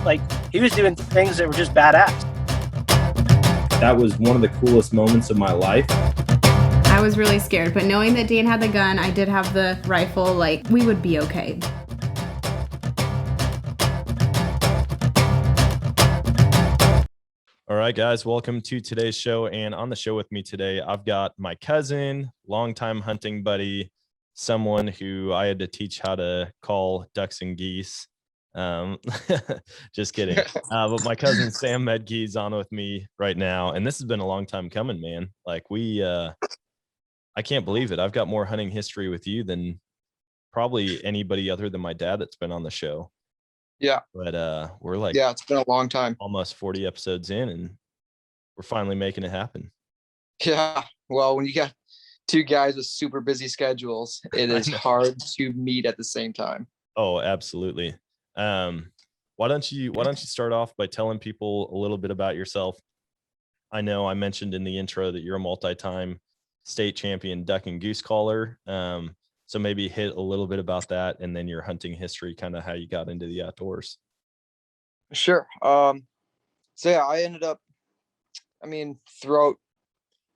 Like, he was doing things that were just badass. That was one of the coolest moments of my life. I was really scared, but knowing that Dan had the gun, I did have the rifle, like, we would be okay. All right, guys, welcome to today's show. And on the show with me today, I've got my cousin, longtime hunting buddy, someone who I had to teach how to call ducks and geese. Just kidding. But my cousin Sam Maedke is on with me right now. And this has been a long time coming, man. Like I can't believe it. I've got more hunting history with you than probably anybody other than my dad that's been on the show. Yeah. But we're like, yeah, it's been a long time. Almost 40 episodes in, and we're finally making it happen. Yeah. Well, when you got two guys with super busy schedules, it is hard to meet at the same time. Oh, absolutely. Why don't you start off by telling people a little bit about yourself? I know I mentioned in the intro that you're a multi-time state champion duck and goose caller. So maybe hit a little bit about that, and then your hunting history, kind of how you got into the outdoors. Sure. So yeah, I ended up, throughout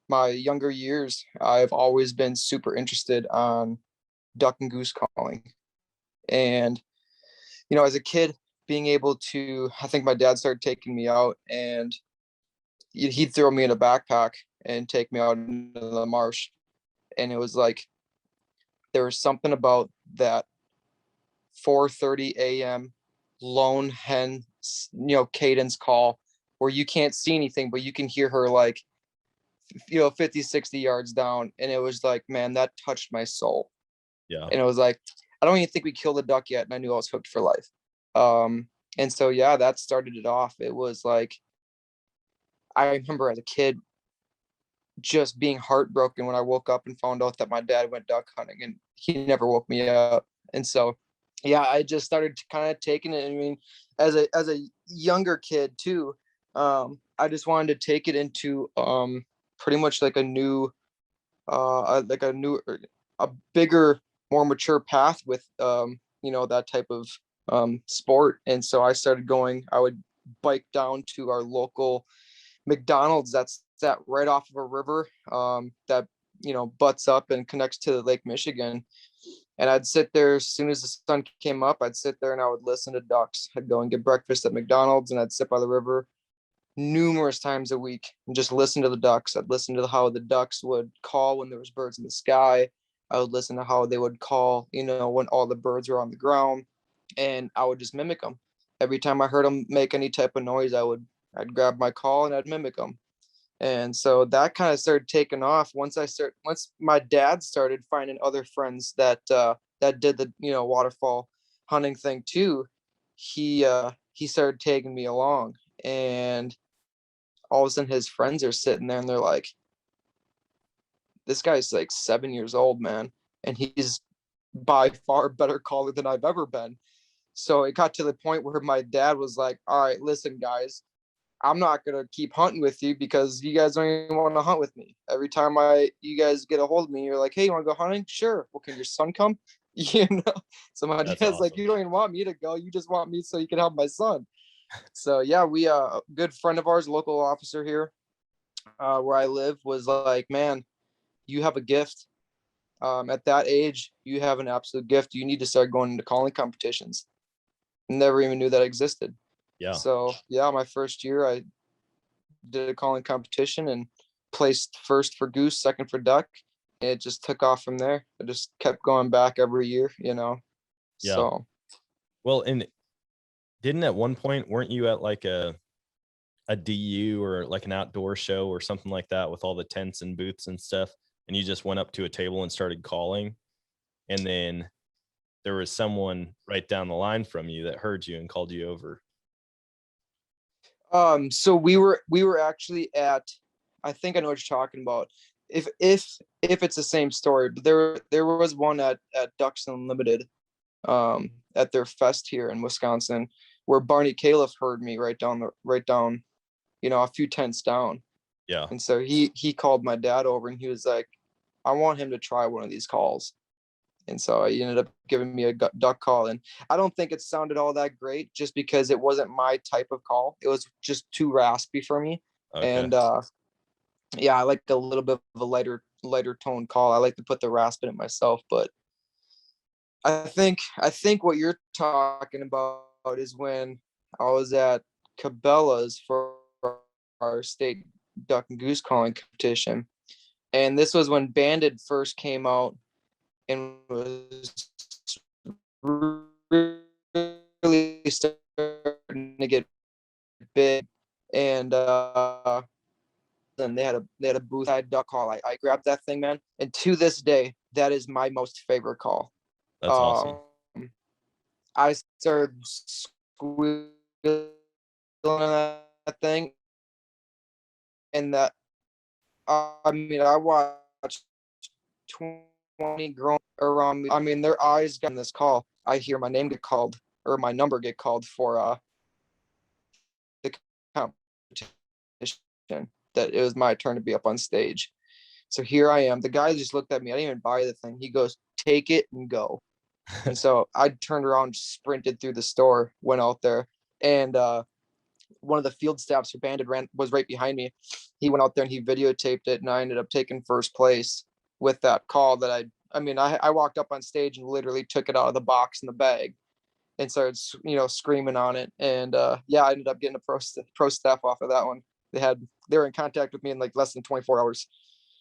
my younger years, I've always been super interested on duck and goose calling. And, as a kid, being able to, I think my dad started taking me out, and he'd throw me in a backpack and take me out into the marsh. And it was like, there was something about that 4:30 a.m. lone hen, cadence call where you can't see anything, but you can hear her 50, 60 yards down. And it was like, man, that touched my soul. Yeah. And it was like, I don't even think we killed a duck yet. And I knew I was hooked for life. And so, yeah, that started it off. It was like, I remember as a kid just being heartbroken when I woke up and found out that my dad went duck hunting, and he never woke me up. And so, yeah, I just started kind of taking it. As a younger kid too, I just wanted to take it into pretty much like a bigger, more mature path with that type of sport. And so I started going. I would bike down to our local McDonald's that's right off of a river that butts up and connects to Lake Michigan. And I'd sit there as soon as the sun came up. I'd sit there and I would listen to ducks. I'd go and get breakfast at McDonald's, and I'd sit by the river numerous times a week and just listen to the ducks. I'd listen to how the ducks would call when there was birds in the sky. I would listen to how they would call, when all the birds were on the ground, and I would just mimic them. Every time I heard them make any type of noise, I'd grab my call and I'd mimic them. And so that kind of started taking off once my dad started finding other friends that did the waterfowl hunting thing too. He started taking me along, and all of a sudden his friends are sitting there and they're like, this guy's like 7 years old, man, and he's by far better caller than I've ever been. So it got to the point where my dad was like, all right, listen guys, I'm not going to keep hunting with you because you guys don't even want to hunt with me. Every time you guys get a hold of me, you're like, hey, you want to go hunting? Sure. Well, can your son come? So my dad's awesome. Like, you don't even want me to go. You just want me so you can help my son. So yeah, we, a good friend of ours, local officer here where I live, was like, man, you have a gift. At that age, you have an absolute gift. You need to start going into calling competitions. Never even knew that existed. Yeah. So yeah, my first year I did a calling competition and placed first for goose, second for duck. And it just took off from there. I just kept going back every year, Yeah. So. Well, and didn't at one point, weren't you at like a DU or like an outdoor show or something like that with all the tents and booths and stuff, and you just went up to a table and started calling, and then there was someone right down the line from you that heard you and called you over? So we were actually at, I think I know what you're talking about. If it's the same story, but there was one at Ducks Unlimited, at their fest here in Wisconsin, where Barney Califf heard me right down, a few tents down. Yeah. And so he called my dad over and he was like, I want him to try one of these calls. And so he ended up giving me a duck call. And I don't think it sounded all that great just because it wasn't my type of call. It was just too raspy for me. Okay. And yeah, I like a little bit of a lighter tone call. I like to put the rasp in it myself. But I think what you're talking about is when I was at Cabela's for our state duck and goose calling competition. And this was when Banded first came out and was really starting to get big. And then they had a booth side duck call. I grabbed that thing, man. And to this day, that is my most favorite call. That's awesome. I started squealing on that thing. And that, I mean, I watched 20 grown around me. I mean, their eyes got in this call. I hear my name get called or my number get called for the competition, that it was my turn to be up on stage. So here I am. The guy just looked at me. I didn't even buy the thing. He goes, "Take it and go." And so I turned around, sprinted through the store, went out there, and one of the field staffs for Banded was right behind me. He went out there and he videotaped it, and I ended up taking first place with that call. That I walked up on stage and literally took it out of the box in the bag and started, screaming on it. And yeah, I ended up getting a pro staff off of that one. They were in contact with me in like less than 24 hours.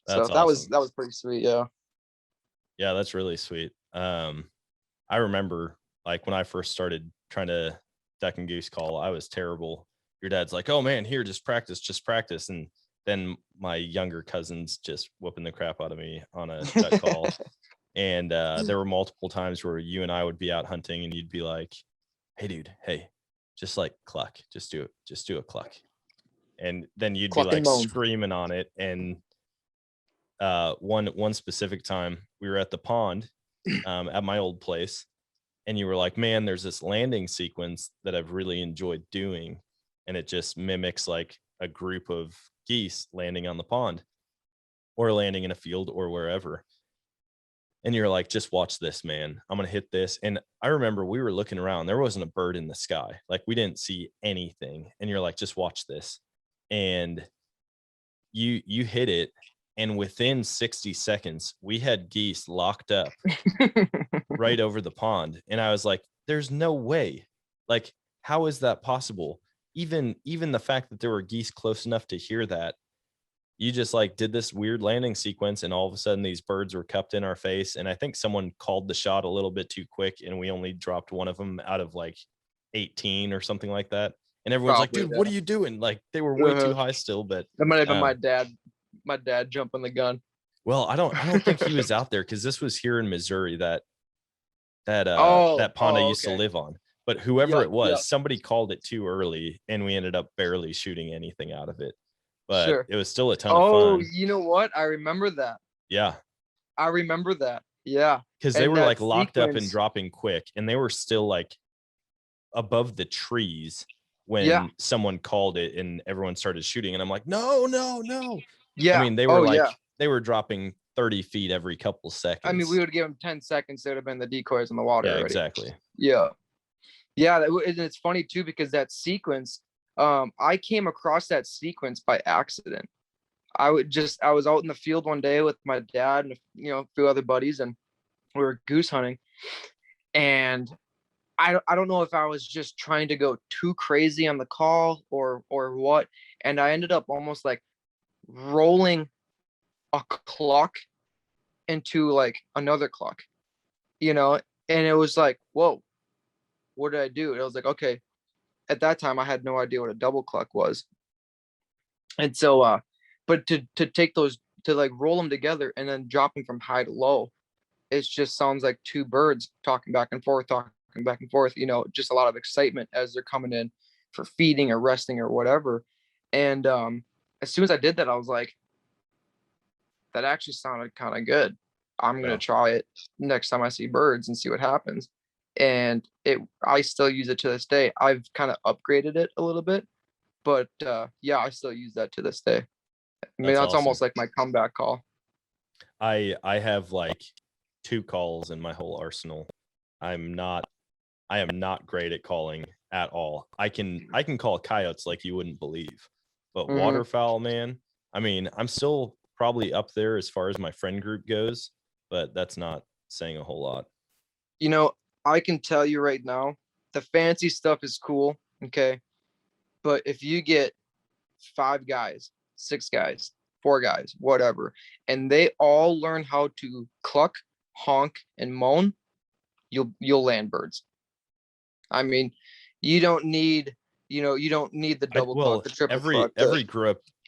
That's So awesome. that was pretty sweet. Yeah. Yeah, that's really sweet. I remember like when I first started trying to duck and goose call, I was terrible. Your dad's like, "Oh man, here, just practice." And then my younger cousins just whooping the crap out of me on a duck call. And there were multiple times where you and I would be out hunting and you'd be like, "Hey dude, hey, just like cluck, just do a cluck." And then you'd Cluck be and like moan. screaming on it. And one specific time we were at the pond at my old place, and you were like, "Man, there's this landing sequence that I've really enjoyed doing, and it just mimics like a group of geese landing on the pond or landing in a field or wherever." And you're like, "Just watch this, man. I'm gonna hit this." And I remember we were looking around, there wasn't a bird in the sky, like we didn't see anything. And you're like, "Just watch this." And you hit it, and within 60 seconds we had geese locked up right over the pond. And I was like, "There's no way. Like, how is that possible?" Even the fact that there were geese close enough to hear that, you just like did this weird landing sequence, and all of a sudden these birds were cupped in our face. And I think someone called the shot a little bit too quick, and we only dropped one of them out of like 18 or something like that. And everyone's like, Probably, "Dude, yeah. what are you doing?" Like they were way too high still. But That might have been my dad jumping the gun. well, I don't think he was out there, because this was here in Missouri, that pond I used to Okay. live on. But whoever it was, Yep. somebody called it too early, and we ended up barely shooting anything out of it. But Sure. it was still a ton of Oh, fun. you know what? I remember that. Yeah, I remember that. Yeah. because they And were that like locked up and sequence- dropping quick, and they were still like above the trees when Yeah. someone called it and everyone started shooting. And I'm like, "No, no, no." Yeah. I mean, they were like, yeah. they were dropping 30 feet every couple seconds. I mean, we would give them 10 seconds. They would have been the decoys in the water. Yeah, already. exactly. Yeah. Yeah. And it's funny too, because that sequence, I came across that sequence by accident. I was out in the field one day with my dad and, a few other buddies, and we were goose hunting. And I don't know if I was just trying to go too crazy on the call or what. And I ended up almost like rolling a cluck into like another cluck, and it was like, whoa, what did I do? And I was like, okay. At that time, I had no idea what a double cluck was. And so, but to take those, to like roll them together and then dropping from high to low, it just sounds like two birds talking back and forth, just a lot of excitement as they're coming in for feeding or resting or whatever. And as soon as I did that, I was like, that actually sounded kind of good. I'm going to try it next time I see birds and see what happens. And I still use it to this day. I've kind of upgraded it a little bit, but yeah, I still use that to this day. I mean, that's awesome. almost like my comeback call. I have like 2 calls in my whole arsenal. I am not great at calling at all. I can call coyotes like you wouldn't believe, but waterfowl, man, I mean, I'm still probably up there as far as my friend group goes, but that's not saying a whole lot. You know, I can tell you right now, the fancy stuff is cool, okay? But if you get 5 guys, 6 guys, 4 guys, whatever, and they all learn how to cluck, honk, and moan, you'll land birds. I mean, you don't need the double cluck, the triple cluck.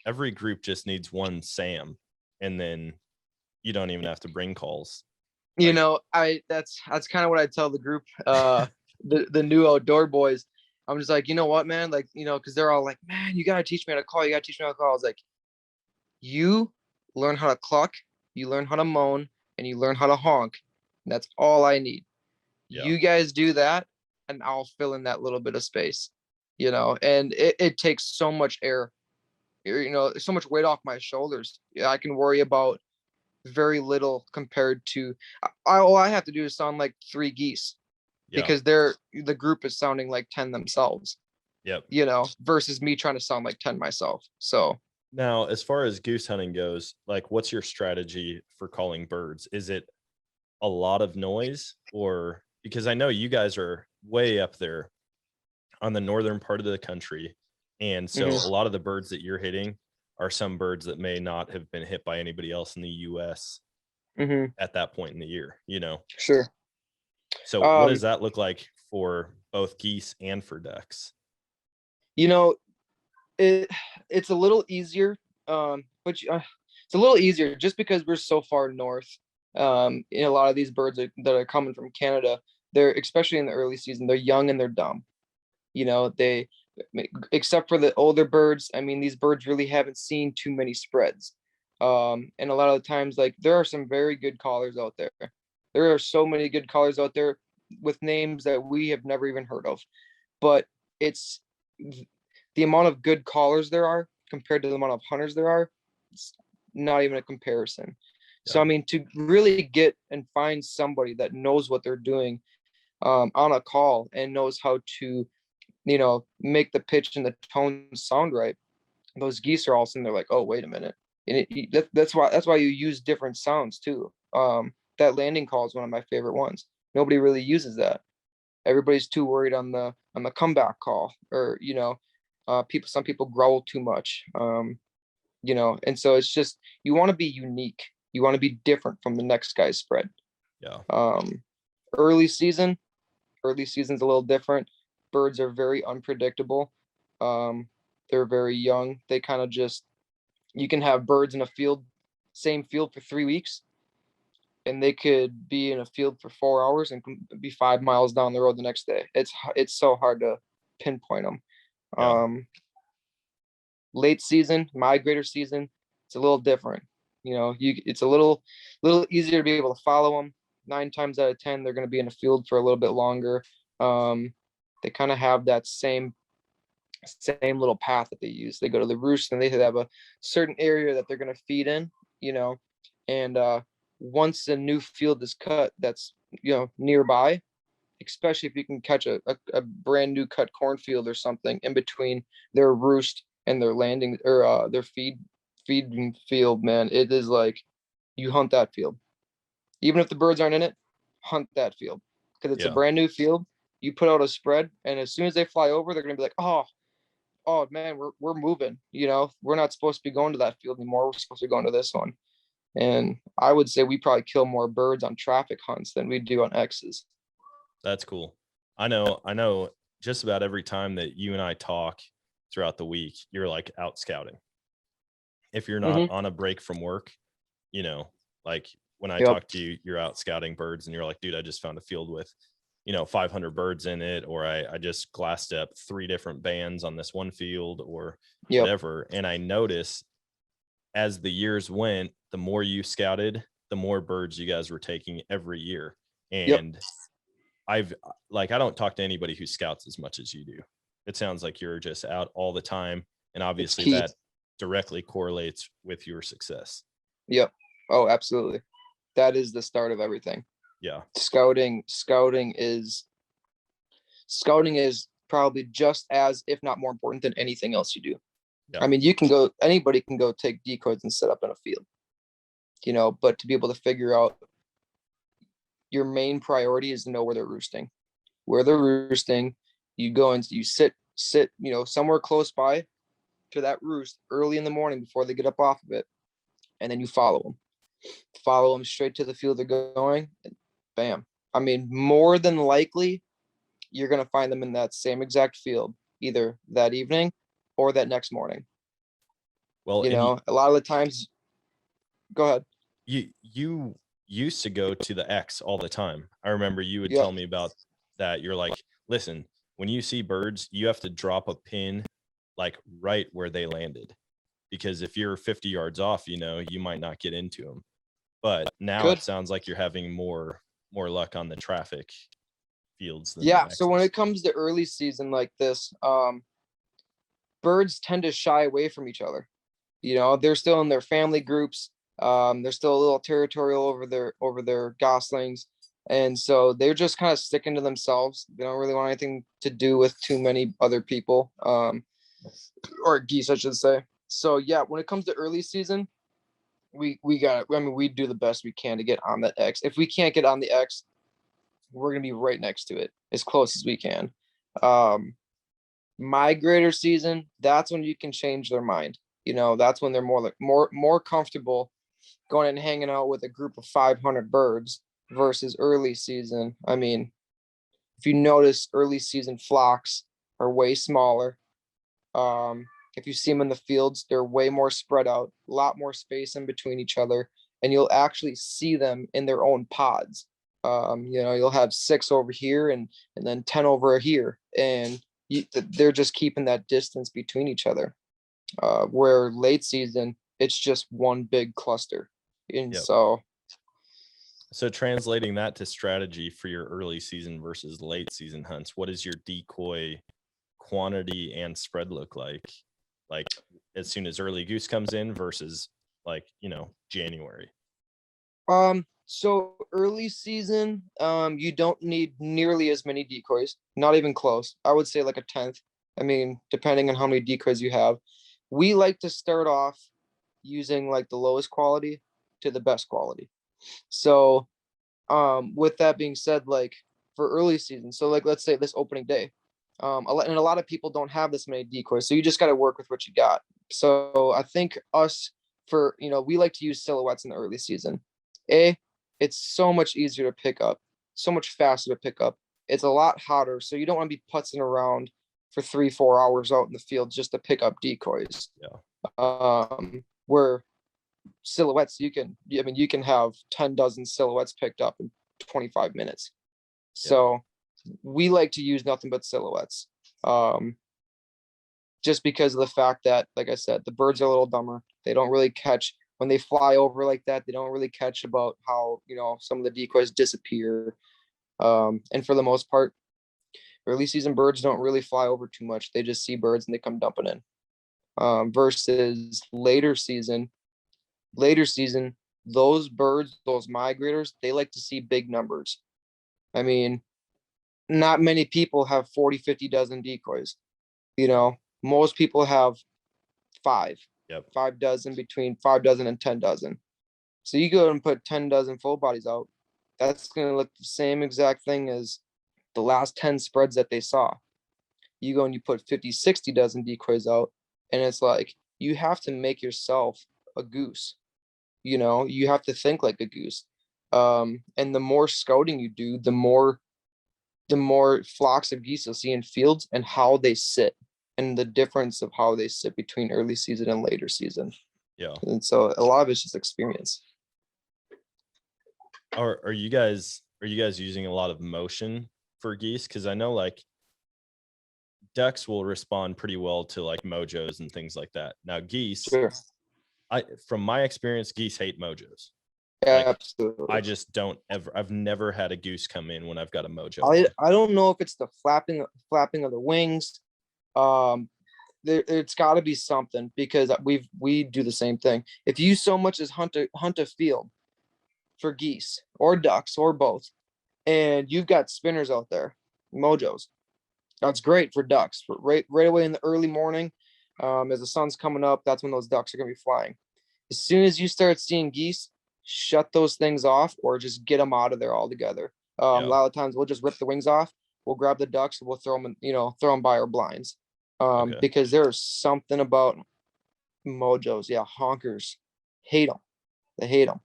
Every group just needs one Sam, and then you don't even have to bring calls. You know, that's kind of what I tell the group, the new outdoor boys. I'm just like, you know what, man, like, because they're all like, man, you gotta teach me how to call. You gotta teach me how to call. I was like, you learn how to cluck, you learn how to moan, and you learn how to honk. And that's all I need. Yeah. You guys do that, and I'll fill in that little bit of space. And it takes so much air, so much weight off my shoulders. I can worry about very little compared to all I have to do is sound like 3 geese, because the group is sounding like 10 themselves. Yep. Versus me trying to sound like 10 myself. So now, as far as goose hunting goes, like, what's your strategy for calling birds? Is it a lot of noise, or because I know you guys are way up there on the northern part of the country, and so a lot of the birds that you're hitting are some birds that may not have been hit by anybody else in the US at that point in the year, Sure. So what does that look like for both geese and for ducks? It's a little easier, but it's a little easier just because we're so far north. In a lot of these birds that are coming from Canada, they're, especially in the early season, they're young and they're dumb. They, except for the older birds, I mean, these birds really haven't seen too many spreads. And a lot of the times, like, there are some very good callers out there. There are so many good callers out there with names that we have never even heard of. But it's the amount of good callers there are compared to the amount of hunters there are, it's not even a comparison. Yeah. So, I mean, to really get and find somebody that knows what they're doing on a call and knows how to, make the pitch and the tone sound right, those geese are all sitting there like, oh, wait a minute. And that's why you use different sounds too. That landing call is one of my favorite ones. Nobody really uses that. Everybody's too worried on the comeback call, or some people growl too much. And so it's just, you want to be unique. You want to be different from the next guy's spread. Yeah. Early season's a little different. Birds are very unpredictable. They're very young. They kind of just, you can have birds in a field, same field for 3 weeks, and they could be in a field for 4 hours and be 5 miles down the road the next day. It's so hard to pinpoint them. Yeah. Late season, migrator season, it's a little different. It's a little easier to be able to follow them. 9 times out of 10, they're going to be in a field for a little bit longer. They kind of have that same little path that they use. They go to the roost and they have a certain area that they're going to feed in, and once a new field is cut that's, nearby, especially if you can catch a brand new cut cornfield or something in between their roost and their landing, or their feeding field, man, it is like, you hunt that field. Even if the birds aren't in it, hunt that field, because it's a brand new field. You put out a spread, and as soon as they fly over, they're gonna be like, oh man, we're moving. We're not supposed to be going to that field anymore. We're supposed to be going to this one. And I would say we probably kill more birds on traffic hunts than we do on X's. That's cool. I know just about every time that you and I talk throughout the week, you're like out scouting. If you're not on a break from work, like when I talk to you, you're out scouting birds, and you're like, dude, I just found a field with 500 birds in it, or I just glassed up 3 different bands on this one field, or whatever. And I noticed as the years went, the more you scouted, the more birds you guys were taking every year. And I don't talk to anybody who scouts as much as you do. It sounds like you're just out all the time, and obviously that directly correlates with your success. Yep. Oh, absolutely. that is the start of everything. Yeah. Scouting is probably just as, if not more important than anything else you do. Yeah. I mean, anybody can go take decoys and set up in a field, you know, but to be able to figure out your main priority is to know where they're roosting. You go and you sit, you know, somewhere close by to that roost early in the morning before they get up off of it. And then you follow them straight to the field they're going, and bam. I mean, more than likely, you're going to find them in that same exact field, either that evening or that next morning. Well, You know, a lot of the times, go ahead. You used to go to the X all the time. I remember you would Yep. tell me about that. You're like, listen, when you see birds, you have to drop a pin like right where they landed, because if you're 50 yards off, you know, you might not get into them. But now Good. it sounds like you're having more luck on the traffic fields than Yeah. the So when X's. it comes to early season like this, birds tend to shy away from each other. You know, they're still in their family groups. They're still a little territorial over their goslings. And so they're just kind of sticking to themselves. They don't really want anything to do with too many other people, or geese, I should say. So yeah, when it comes to early season, we do the best we can to get on that X. If we can't get on the X, we're gonna be right next to it as close as we can. Migrator season, that's when you can change their mind. You know, that's when they're more comfortable going and hanging out with a group of 500 birds versus early season. I mean, if you notice, early season flocks are way smaller. If you see them in the fields, they're way more spread out, a lot more space in between each other, and you'll actually see them in their own pods. You know, you'll have 6 over here and then 10 over here, and they're just keeping that distance between each other. Where late season, it's just one big cluster. And Yep. so translating that to strategy for your early season versus late season hunts, what does your decoy quantity and spread look like? Like as soon as early goose comes in versus like, you know, January. So early season, you don't need nearly as many decoys, not even close. I would say like a 10th. I mean, depending on how many decoys you have. We like to start off using like the lowest quality to the best quality. So with that being said, like for early season, so like let's say this opening day, and a lot of people don't have this many decoys, so you just got to work with what you got. So I think we like to use silhouettes in the early season. It's so much easier to pick up, so much faster to pick up. It's a lot hotter, so you don't want to be putzing around for 3-4 hours out in the field just to pick up decoys. Yeah. Where silhouettes, you can have 10 dozen silhouettes picked up in 25 minutes. So we like to use nothing but silhouettes, just because of the fact that, like I said, the birds are a little dumber. They don't really catch when they fly over like that. They don't really catch about how, you know, some of the decoys disappear. And for the most part, early season birds don't really fly over too much. They just see birds and they come dumping in. Versus later season, those birds, those migrators, they like to see big numbers. I mean, not many people have 40-50 dozen decoys. You know, most people have 5. Yep. 5 dozen, between 5 dozen and 10 dozen. So you go and put 10 dozen full bodies out, that's going to look the same exact thing as the last 10 spreads that they saw. You go and you put 50-60 dozen decoys out, and it's like, you have to make yourself a goose. You know, you have to think like a goose. And the more scouting you do, the more flocks of geese you'll see in fields and how they sit, and the difference of how they sit between early season and later season. Yeah. And so a lot of it's just experience. Are you guys using a lot of motion for geese? Because I know like ducks will respond pretty well to like mojos and things like that. Now geese, Sure. From my experience, geese hate mojos. Yeah, Like, absolutely. I've never had a goose come in when I've got a mojo. I don't know if it's the flapping of the wings. It's got to be something, because we do the same thing. If you so much as hunt a field, for geese or ducks or both, and you've got spinners out there, mojos, that's great for ducks. Right away in the early morning, as the sun's coming up, that's when those ducks are going to be flying. As soon as you start seeing geese, shut those things off or just get them out of there altogether. A lot of times we'll just rip the wings off. We'll grab the ducks and we'll throw them, throw them by our blinds. Because there's something about mojos. Yeah. Honkers hate them. They hate them.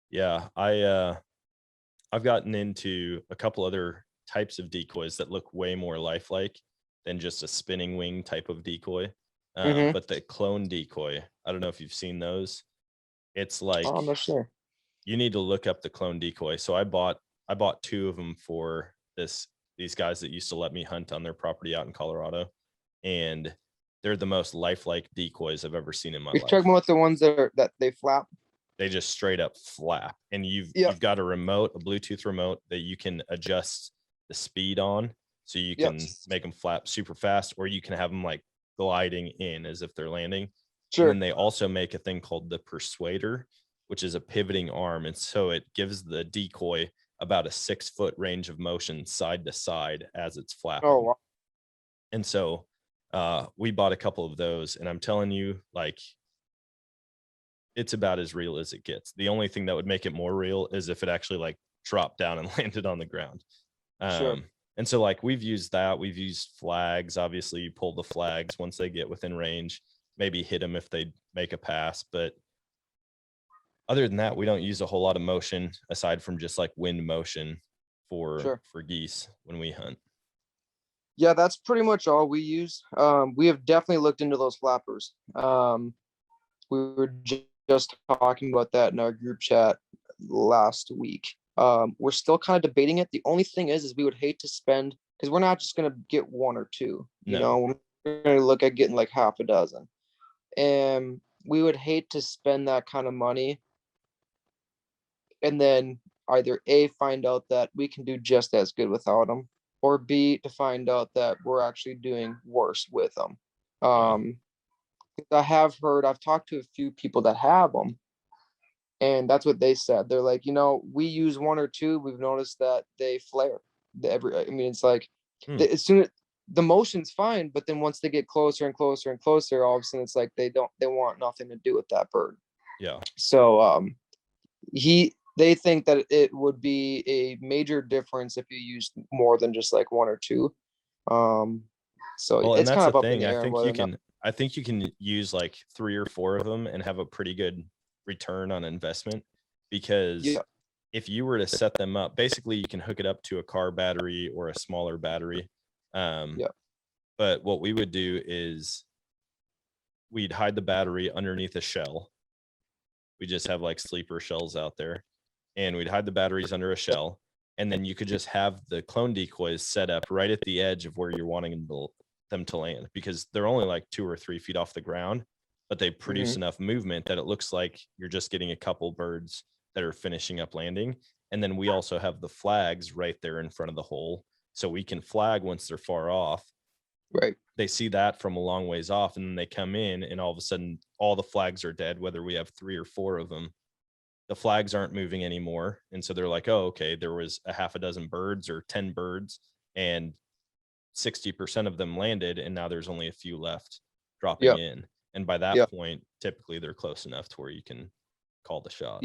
Yeah. I've gotten into a couple other types of decoys that look way more lifelike than just a spinning wing type of decoy. But the clone decoy, I don't know if you've seen those. It's like, I'm not sure. You need to look up the clone decoy. So I bought 2 of them for these guys that used to let me hunt on their property out in Colorado, and they're the most lifelike decoys I've ever seen in my life. You're talking about the ones that they flap? They just straight up flap, and you've got a Bluetooth remote that you can adjust the speed on, so you can make them flap super fast, or you can have them like gliding in as if they're landing. Sure. And then they also make a thing called the Persuader, which is a pivoting arm, and so it gives the decoy about a 6-foot range of motion side to side as it's flapping. Oh, wow. And so we bought a couple of those, and I'm telling you, like, it's about as real as it gets. The only thing that would make it more real is if it actually like dropped down and landed on the ground. Sure. And so like we've used flags. Obviously you pull the flags once they get within range, maybe hit them if they make a pass. But other than that, we don't use a whole lot of motion aside from just like wind motion for geese when we hunt. Yeah, that's pretty much all we use. We have definitely looked into those flappers. We were just talking about that in our group chat last week. We're still kind of debating it. The only thing is we would hate to spend, because we're not just going to get 1 or 2, you know, we're going to look at getting like half a dozen. And we would hate to spend that kind of money and then either A, find out that we can do just as good without them, or B, to find out that we're actually doing worse with them. I've talked to a few people that have them, and that's what they said. They're like, we use 1 or 2. We've noticed that they flare. It's like as soon as the motion's fine, but then once they get closer and closer and closer, all of a sudden it's like they want nothing to do with that bird. Yeah. So they think that it would be a major difference if you used more than just like 1 or 2. So it's kind of up in the air. I think you can use like 3 or 4 of them and have a pretty good return on investment, because if you were to set them up, basically you can hook it up to a car battery or a smaller battery. But what we would do is we'd hide the battery underneath a shell. We just have like sleeper shells out there, and we'd hide the batteries under a shell. And then you could just have the clone decoys set up right at the edge of where you're wanting them to land, because they're only like 2 or 3 feet off the ground, but they produce enough movement that it looks like you're just getting a couple birds that are finishing up landing. And then we also have the flags right there in front of the hole, so we can flag once they're far off. Right. They see that from a long ways off, and then they come in, and all of a sudden all the flags are dead, whether we have 3 or 4 of them. The flags aren't moving anymore. And so they're like, oh, okay, there was a half a dozen birds or 10 birds, and 60% of them landed, and now there's only a few left dropping in. And by that point, typically they're close enough to where you can call the shot.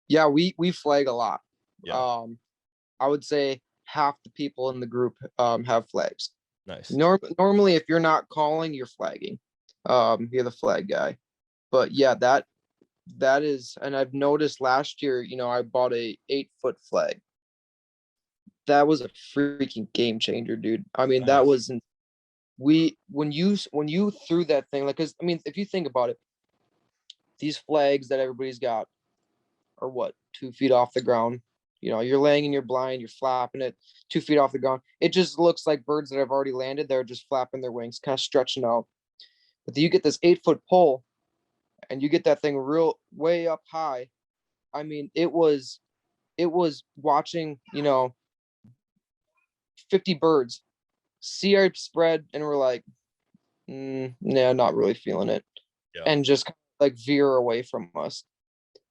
Yeah, we flag a lot. I would say half the people in the group have flags. Nice. Normally, if you're not calling, you're flagging. You're the flag guy. But yeah, that is, and I've noticed last year, I bought a 8-foot flag. That was a freaking game changer, dude. Nice. That was when you threw that thing, like, because if you think about it, these flags that everybody's got are what, 2 feet off the ground. You're laying in your blind, you're flapping it 2 feet off the ground. It just looks like birds that have already landed. They're just flapping their wings, kind of stretching out. But then you get this 8-foot pole, and you get that thing real way up high. It was watching, 50 birds see our spread, and we're like, nah, not really feeling it. And just like veer away from us.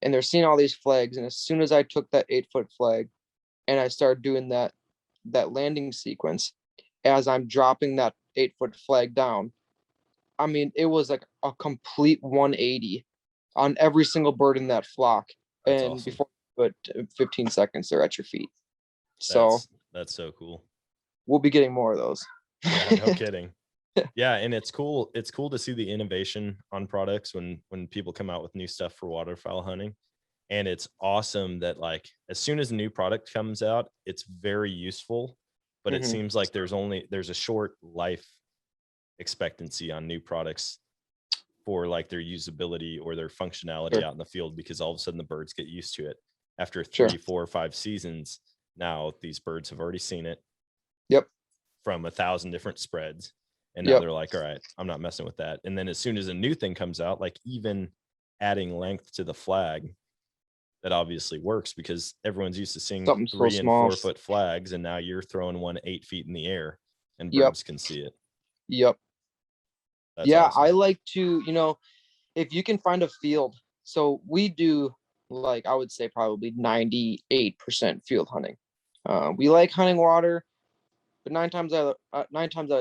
and they're seeing all these flags. And as soon as I took that 8-foot flag and I started doing that landing sequence, as I'm dropping that 8-foot flag down, I mean, it was like a complete 180 on every single bird in that flock. That's And awesome. before but 15 seconds, they're at your feet. So that's so cool. we'll be getting more of those. Yeah, no kidding. Yeah, and it's cool. It's cool to see the innovation on products when people come out with new stuff for waterfowl hunting. And it's awesome that like as soon as a new product comes out, it's very useful, but it seems like there's a short life expectancy on new products for like their usability or their functionality out in the field, because all of a sudden the birds get used to it. After 3, 4, 5 seasons, now these birds have already seen it. Yep. From 1,000 different spreads. And now they're like, all right, I'm not messing with that. And then as soon as a new thing comes out, like even adding length to the flag, that obviously works because everyone's used to seeing Something 3 so and small. 4 foot flags, and now you're throwing one 8 feet in the air and birds can see it. Yep. That's awesome. I like to, if you can find a field. So we do, like, I would say probably 98% field hunting. We like hunting water, but 9 times out of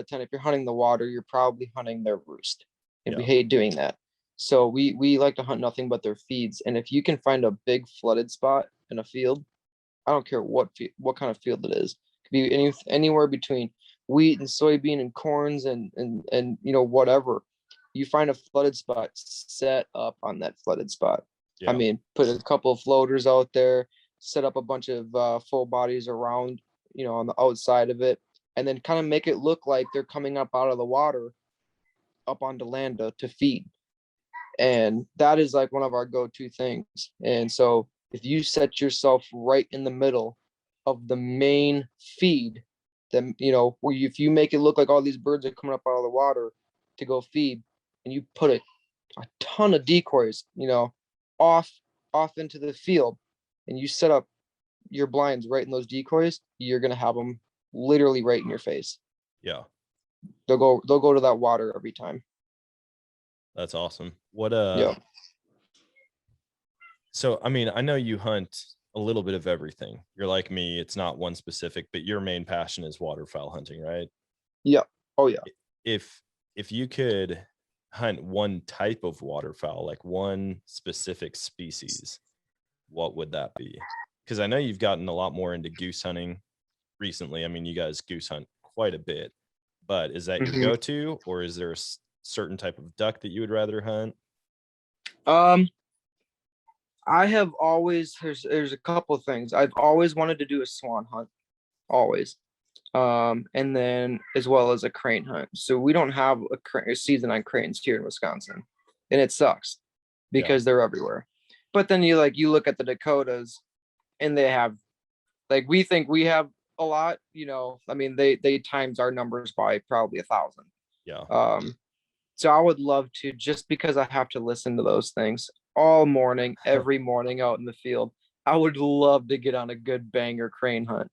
10, if you're hunting the water, you're probably hunting their roost, and we hate doing that. So we like to hunt nothing but their feeds. And if you can find a big flooded spot in a field, I don't care what kind of field it is. It could be anywhere between wheat and soybean and corns and whatever. You find a flooded spot, set up on that flooded spot. I mean, put a couple of floaters out there, set up a bunch of full bodies around, on the outside of it, and then kind of make it look like they're coming up out of the water up onto land to feed. And that is like one of our go-to things. And so if you set yourself right in the middle of the main feed, then, if you make it look like all these birds are coming up out of the water to go feed, and you put a ton of decoys, off into the field, and you set up your blinds right in those decoys, you're going to have them literally right in your face. Yeah. They'll go to that water every time. That's awesome. So, I mean, I know you hunt a little bit of everything. You're like me. It's not one specific, but your main passion is waterfowl hunting, right? Yeah. Oh yeah. If you could hunt one type of waterfowl, like one specific species, what would that be? Because I know you've gotten a lot more into goose hunting recently. I mean, you guys goose hunt quite a bit, but is that your go-to, or is there a certain type of duck that you would rather hunt? I have always, there's a couple of things. I've always wanted to do a swan hunt, always. And then as well as a crane hunt. So we don't have a season on cranes here in Wisconsin, and it sucks because they're everywhere. But then you look at the Dakotas, and they have, like, we think we have a lot, I mean, they times our numbers by probably 1,000. Yeah. So I would love to, just because I have to listen to those things all morning, every morning out in the field. I would love to get on a good banger crane hunt,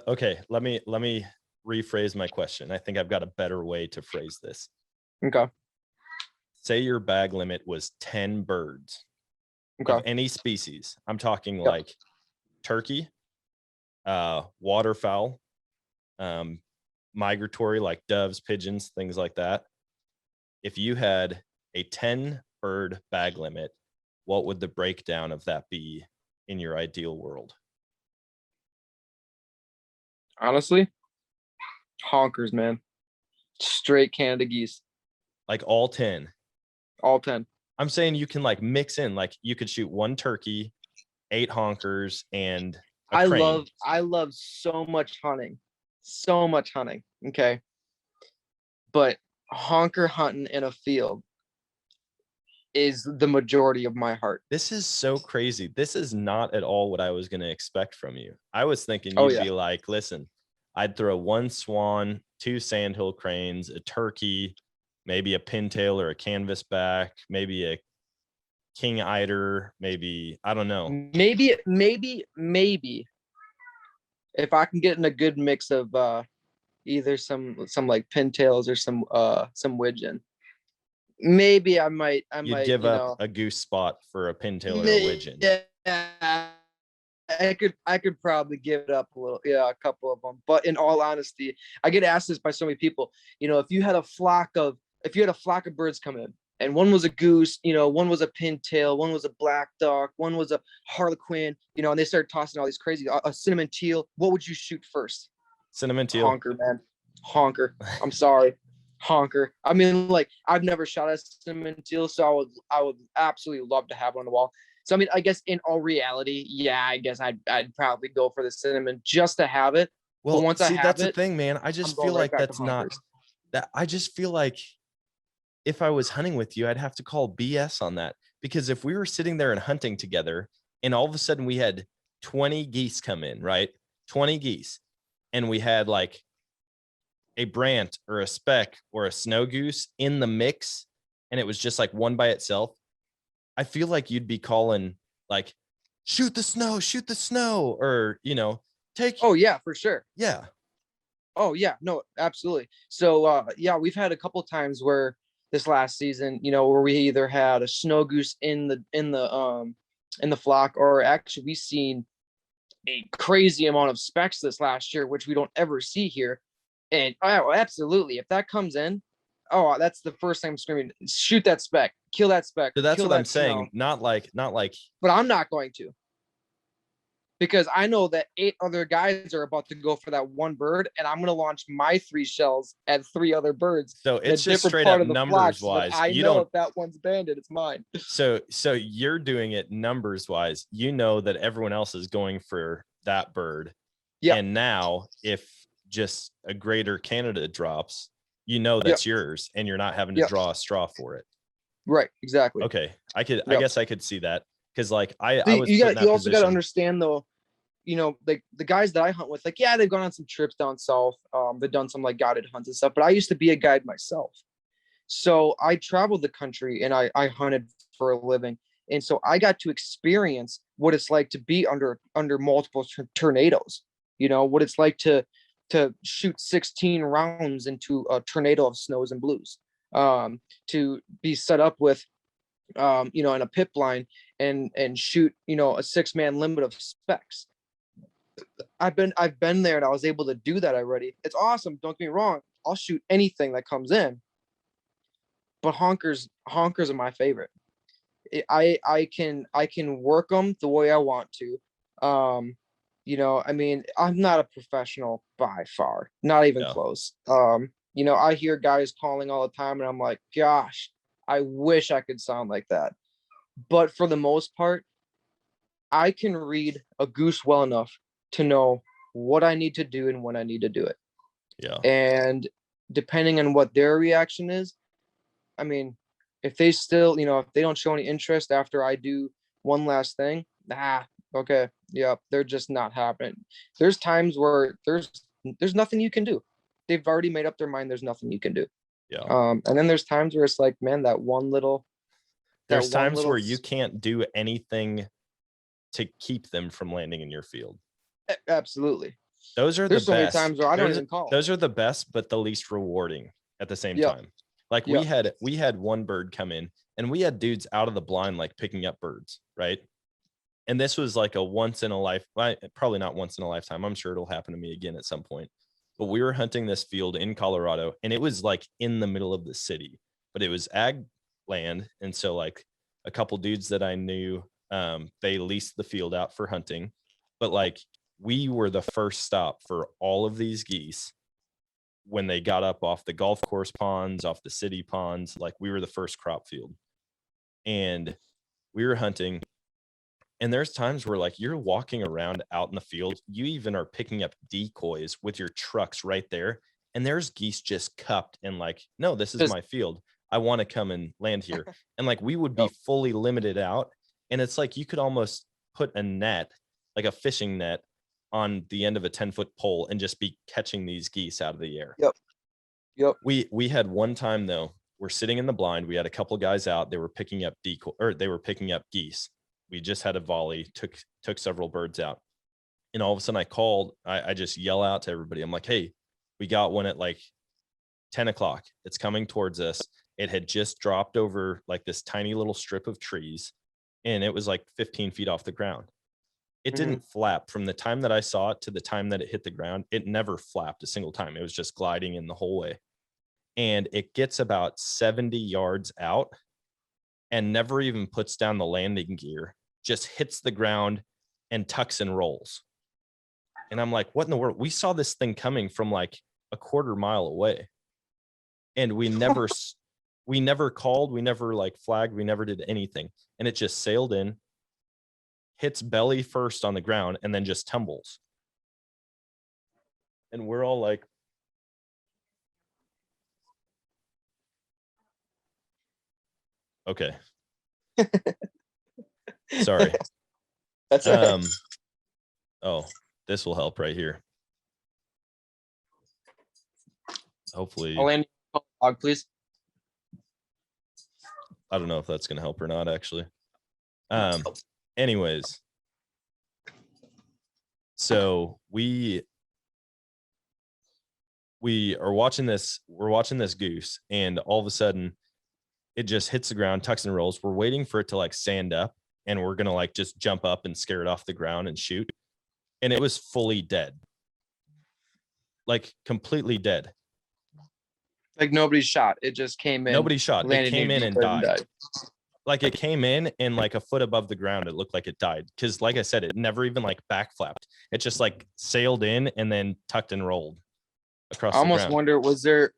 Okay, let me rephrase my question. I think I've got a better way to phrase this. Okay. Say your bag limit was 10 birds of any species. I'm talking like turkey, waterfowl, migratory like doves, pigeons, things like that. If you had a 10 bird bag limit, what would the breakdown of that be in your ideal world? Honestly, honkers, man. Straight Canada geese. Like all 10? All 10. I'm saying you can like mix in, like you could shoot 1 turkey, 8 honkers, and a crane. I love so much hunting. So much hunting. Okay. But honker hunting in a field is the majority of my heart. This is so crazy. This is not at all what I was going to expect from you. I was thinking you'd be like, listen, I'd throw 1 swan, 2 sandhill cranes, a turkey, maybe a pintail or a canvasback, maybe a king eider, maybe, I don't know. Maybe if I can get in a good mix of either some like pintails or some widgeon. maybe I might, You'd give you up know, a goose spot for a pintail or a widgeon. yeah, I could probably give it up a little, yeah, a couple of them. But in all honesty, I get asked this by so many people. You know, if you had a flock of birds come in, and one was a goose, you know, one was a pintail, one was a black duck, one was a harlequin, you know, and they started tossing all these crazy, a cinnamon teal, what would you shoot first? Cinnamon teal. Honker, man. Honker. I'm sorry. Honker. I mean, like, I've never shot a cinnamon teal, so I would absolutely love to have one on the wall. So I mean, I guess in all reality, yeah, I guess I'd probably go for the cinnamon just to have it. Well, but once see, I have that's it, the thing, man. I I'm just going feel right like back to that's not honkers. that. I just feel like if I was hunting with you, I'd have to call BS on that, because if we were sitting there and hunting together and all of a sudden we had 20 geese come in, right? 20 geese. And we had like a brant or a speck or a snow goose in the mix, and it was just like one by itself. I feel like you'd be calling like, shoot the snow, or, you know, take. Oh yeah, for sure. Yeah. Oh yeah, no, absolutely. So yeah, we've had a couple times where this last season, you know, where we either had a snow goose in the flock, or actually we've seen a crazy amount of specks this last year, which we don't ever see here. And oh, absolutely, if that comes in, oh, that's the first thing I'm screaming: shoot that speck, kill that speck. So that's kill what that I'm saying. snow. Not like. But I'm not going to, because I know that 8 other guys are about to go for that one bird, and I'm going to launch my 3 shells at 3 other birds. So in a it's just different straight part up of the flock, numbers so that wise. I You know don't. if that one's banded, it's mine. So you're doing it numbers wise. You know that everyone else is going for that bird. Yeah. And now if just a greater Canada drops, you know that's yours, and you're not having to draw a straw for it. Right. Exactly. Okay. I guess I could see that, because like I So was you put in got, that you also got to position. understand though, you know, like the guys that I hunt with, like, yeah, they've gone on some trips down south. They've done some like guided hunts and stuff, but I used to be a guide myself. So I traveled the country and I hunted for a living. And so I got to experience what it's like to be under multiple tornadoes, you know, what it's like to shoot 16 rounds into a tornado of snows and blues, to be set up with, you know, in a pit blind and shoot, you know, a 6-man limit of specs. I've been there, and I was able to do that already. It's awesome. Don't get me wrong. I'll shoot anything that comes in, but honkers are my favorite. I can work them the way I want to. You know, I mean, I'm not a professional by far, not even close. You know, I hear guys calling all the time, and I'm like, gosh, I wish I could sound like that. But for the most part, I can read a goose well enough to know what I need to do and when I need to do it. Yeah. And depending on what their reaction is, I mean, if they still, you know, if they don't show any interest after I do one last thing, okay, yeah, they're just not happening. There's times where there's nothing you can do. They've already made up their mind. There's nothing you can do. Yeah. And then there's times where it's like, man, there's times where you can't do anything to keep them from landing in your field. Absolutely. Those are There's the so best. many times where I don't even call. Those are the best, but the least rewarding at the same time. Like we had one bird come in, and we had dudes out of the blind, like picking up birds, right? And this was like a once in a life, probably not once in a lifetime. I'm sure it'll happen to me again at some point. But we were hunting this field in Colorado, and it was like in the middle of the city, but it was ag land. And so like a couple dudes that I knew, they leased the field out for hunting, but like we were the first stop for all of these geese when they got up off the golf course ponds, off the city ponds. Like we were the first crop field, and we were hunting. And there's times where like you're walking around out in the field, you even are picking up decoys with your trucks right there, and there's geese just cupped and like, no, this is my field. I want to come and land here. And like we would be fully limited out. And it's like you could almost put a net, like a fishing net, on the end of a 10-foot pole and just be catching these geese out of the air. Yep. We had one time though, we're sitting in the blind. We had a couple guys out. They were picking up they were picking up geese. We just had a volley, took several birds out. And all of a sudden I just yell out to everybody. I'm like, hey, we got one at like 10 o'clock. It's coming towards us. It had just dropped over like this tiny little strip of trees, and it was like 15 feet off the ground. It didn't flap from the time that I saw it to the time that it hit the ground. It never flapped a single time. It was just gliding in the whole way. And it gets about 70 yards out and never even puts down the landing gear, just hits the ground and tucks and rolls. And I'm like, what in the world? We saw this thing coming from like a quarter mile away. And we never called, we never like flagged, we never did anything. And it just sailed in, hits belly first on the ground, and then just tumbles. And we're all like, okay. Sorry. That's it. Oh, this will help right here. Hopefully. I'll land dog, please. I don't know if that's going to help or not, actually. Anyways. So we are watching this. We're watching this goose, and all of a sudden it just hits the ground, tucks and rolls. We're waiting for it to like stand up, and we're going to like just jump up and scare it off the ground and shoot. And it was fully dead. Like completely dead. Like nobody shot. It just came in. Nobody shot. It came in and died. Like it came in and like a foot above the ground, it looked like it died. Cause like I said, it never even like back flapped. It just like sailed in and then tucked and rolled across. I almost wonder, was there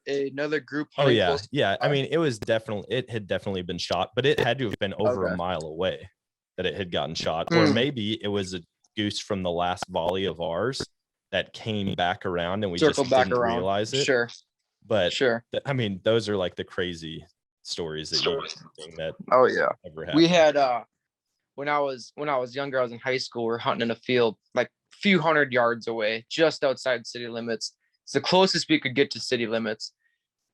another group? Oh yeah. Yeah. I mean, it had definitely been shot, but it had to have been over a mile away that it had gotten shot. Or maybe it was a goose from the last volley of ours that came back around and we just didn't realize it. Sure. But I mean, those are like the crazy stories that you think that ever happened. We had when I was younger, I was in high school, we were hunting in a field like a few hundred yards away, just outside city limits. It's the closest we could get to city limits.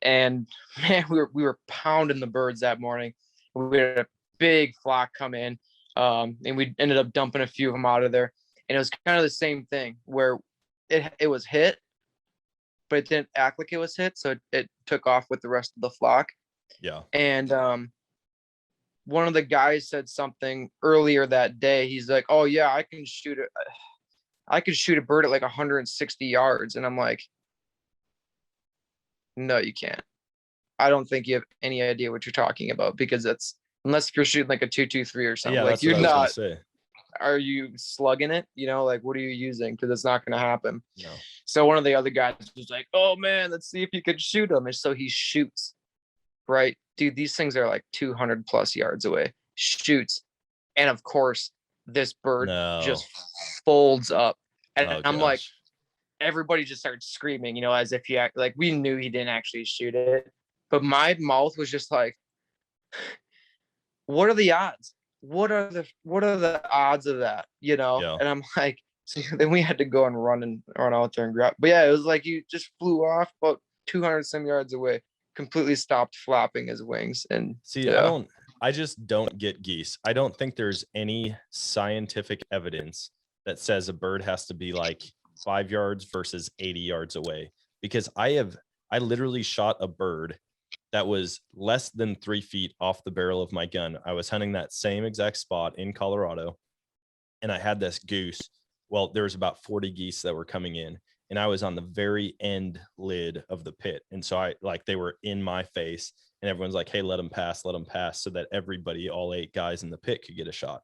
And man, we were pounding the birds that morning. We had a big flock come in, and we ended up dumping a few of them out of there. And it was kind of the same thing where it was hit, but it didn't act like it was hit, so it took off with the rest of the flock. Yeah. And one of the guys said something earlier that day. He's like, "Oh yeah, I can shoot a bird at like 160 yards." And I'm like, "No, you can't. I don't think you have any idea what you're talking about, because that's, unless you're shooting like a 223 or something, like you're not. Are you slugging it? You know, like what are you using? Because it's not going to happen." No. So one of the other guys was like, "Oh man, let's see if you could shoot them." And so he shoots, right? Dude, these things are like 200 plus yards away, shoots. And of course, this bird just folds up. And I'm like, everybody just started screaming, you know, as if like we knew he didn't actually shoot it. But my mouth was just like, what are the odds? What are the odds of that, you know? Yeah. And I'm like, so then we had to go and run out there and grab. But yeah, it was like you just flew off about 200 some yards away, completely stopped flapping his wings. And see, I just don't get geese. I don't think there's any scientific evidence that says a bird has to be like 5 yards versus 80 yards away, because I literally shot a bird that was less than 3 feet off the barrel of my gun. I was hunting that same exact spot in Colorado, and I had this goose. Well, there was about 40 geese that were coming in, and I was on the very end lid of the pit. And so they were in my face, and everyone's like, "Hey, let them pass," so that everybody, all 8 guys in the pit, could get a shot.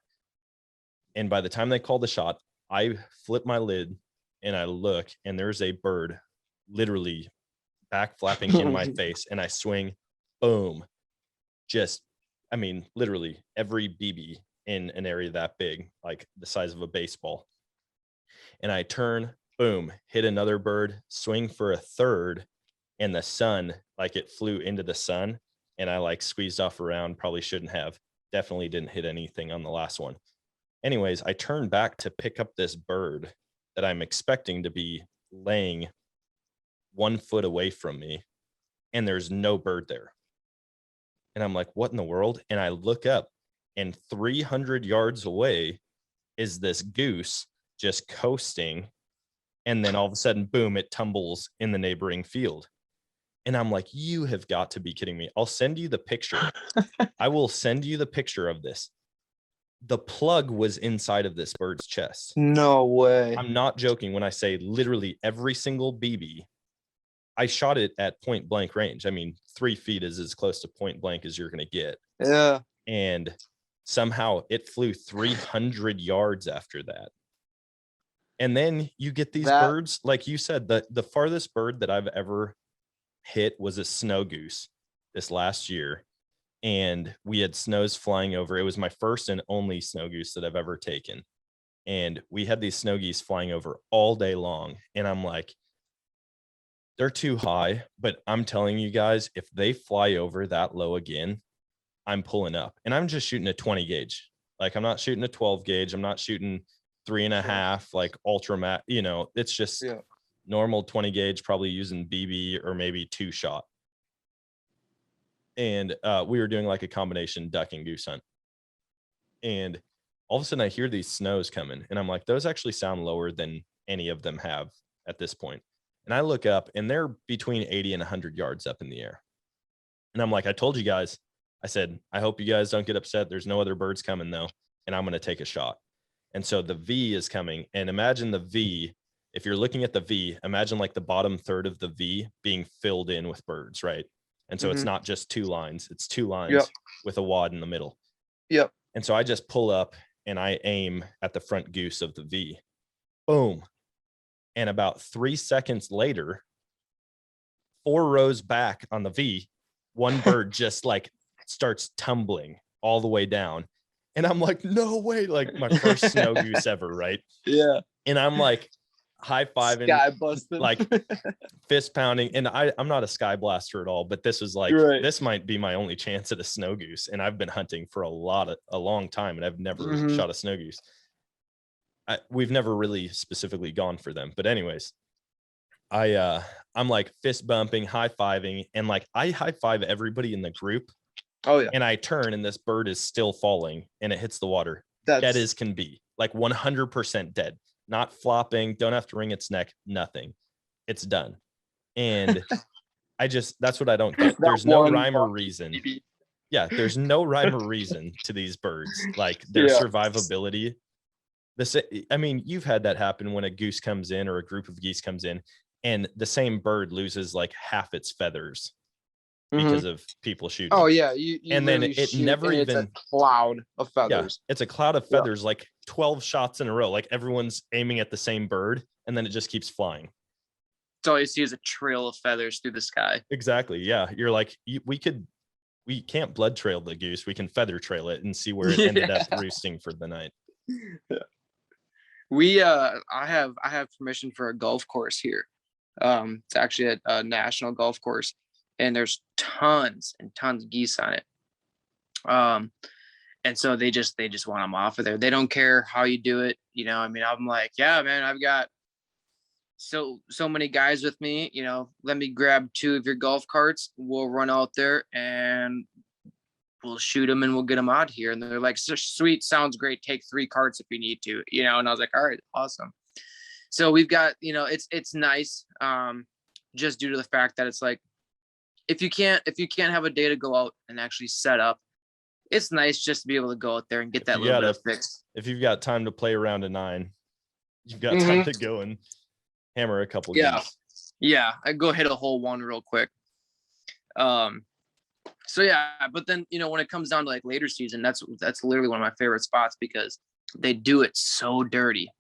And by the time they called the shot, I flip my lid and I look, and there's a bird literally back flapping in my face, and I swing, boom. Just, I mean, literally every BB in an area that big, like the size of a baseball. And I turn, boom, hit another bird, swing for a third, and the sun, like it flew into the sun, and I like squeezed off around. Probably shouldn't have. Definitely didn't hit anything on the last one. Anyways, I turned back to pick up this bird that I'm expecting to be laying 1 foot away from me, and there's no bird there. And I'm like, what in the world? And I look up, and 300 yards away is this goose just coasting. And then all of a sudden, boom, it tumbles in the neighboring field. And I'm like, you have got to be kidding me. I'll send you the picture. I will send you the picture of this. The plug was inside of this bird's chest. No way. I'm not joking when I say literally every single BB. I shot it at point blank range. I mean, 3 feet is as close to point blank as you're going to get. Yeah. And somehow it flew 300 yards after that. And then you get these birds, like you said, the farthest bird that I've ever hit was a snow goose this last year. And we had snows flying over. It was my first and only snow goose that I've ever taken. And we had these snow geese flying over all day long. And I'm like, they're too high, but I'm telling you guys, if they fly over that low again, I'm pulling up. And I'm just shooting a 20 gauge. Like, I'm not shooting a 12 gauge. I'm not shooting 3.5, like ultra mat, you know, it's just normal 20 gauge, probably using BB or maybe 2 shot. And we were doing like a combination duck and goose hunt. And all of a sudden I hear these snows coming and I'm like, those actually sound lower than any of them have at this point. And I look up and they're between 80 and 100 yards up in the air. And I'm like, I told you guys, I said, I hope you guys don't get upset. There's no other birds coming though. And I'm going to take a shot. And so the V is coming, and imagine the V, if you're looking at the V, imagine like the bottom third of the V being filled in with birds, right? And so it's not just 2 lines, it's 2 lines with a wad in the middle. Yep. And so I just pull up and I aim at the front goose of the V. Boom. And about 3 seconds later, 4 rows back on the V, one bird just like starts tumbling all the way down. And I'm like, no way, like my first snow goose ever, right? Yeah. And I'm like high-fiving, sky busting, like fist pounding. And I'm not a sky blaster at all, but this was like, this might be my only chance at a snow goose. And I've been hunting for a long time, and I've never shot a snow goose. We've never really specifically gone for them. But anyways, I'm like fist bumping, high-fiving, and like I high-five everybody in the group. Oh yeah. And I turn and this bird is still falling and it hits the water. Dead as can be, like 100% dead, not flopping. Don't have to wring its neck. Nothing. It's done. And that's what I don't get. There's no rhyme or reason. Yeah. There's no rhyme or reason to these birds, like their survivability. I mean, you've had that happen when a goose comes in or a group of geese comes in and the same bird loses like half its feathers because of people shooting. Oh yeah, and then it never even it's a cloud of feathers. Yeah, it's a cloud of feathers, like 12 shots in a row. Like everyone's aiming at the same bird, and then it just keeps flying. So all you see is a trail of feathers through the sky. Exactly. Yeah, you're like, we can't blood trail the goose. We can feather trail it and see where it ended up roosting for the night. Yeah. I have permission for a golf course here. It's actually a national golf course. And there's tons and tons of geese on it. And so they just want them off of there. They don't care how you do it. You know, I mean, I'm like, yeah, man, I've got so many guys with me, you know, let me grab 2 of your golf carts. We'll run out there and we'll shoot them and we'll get them out here. And they're like, sweet, sounds great. Take 3 carts if you need to, you know? And I was like, all right, awesome. So we've got, you know, it's nice. Just due to the fact that it's like, if you can't have a day to go out and actually set up, it's nice just to be able to go out there and get that little bit of fix. If you've got time to play around a 9, you've got time to go and hammer a couple geese. Yeah, I go hit a hole 1 real quick. So yeah, but then, you know, when it comes down to like later season, that's literally one of my favorite spots because they do it so dirty.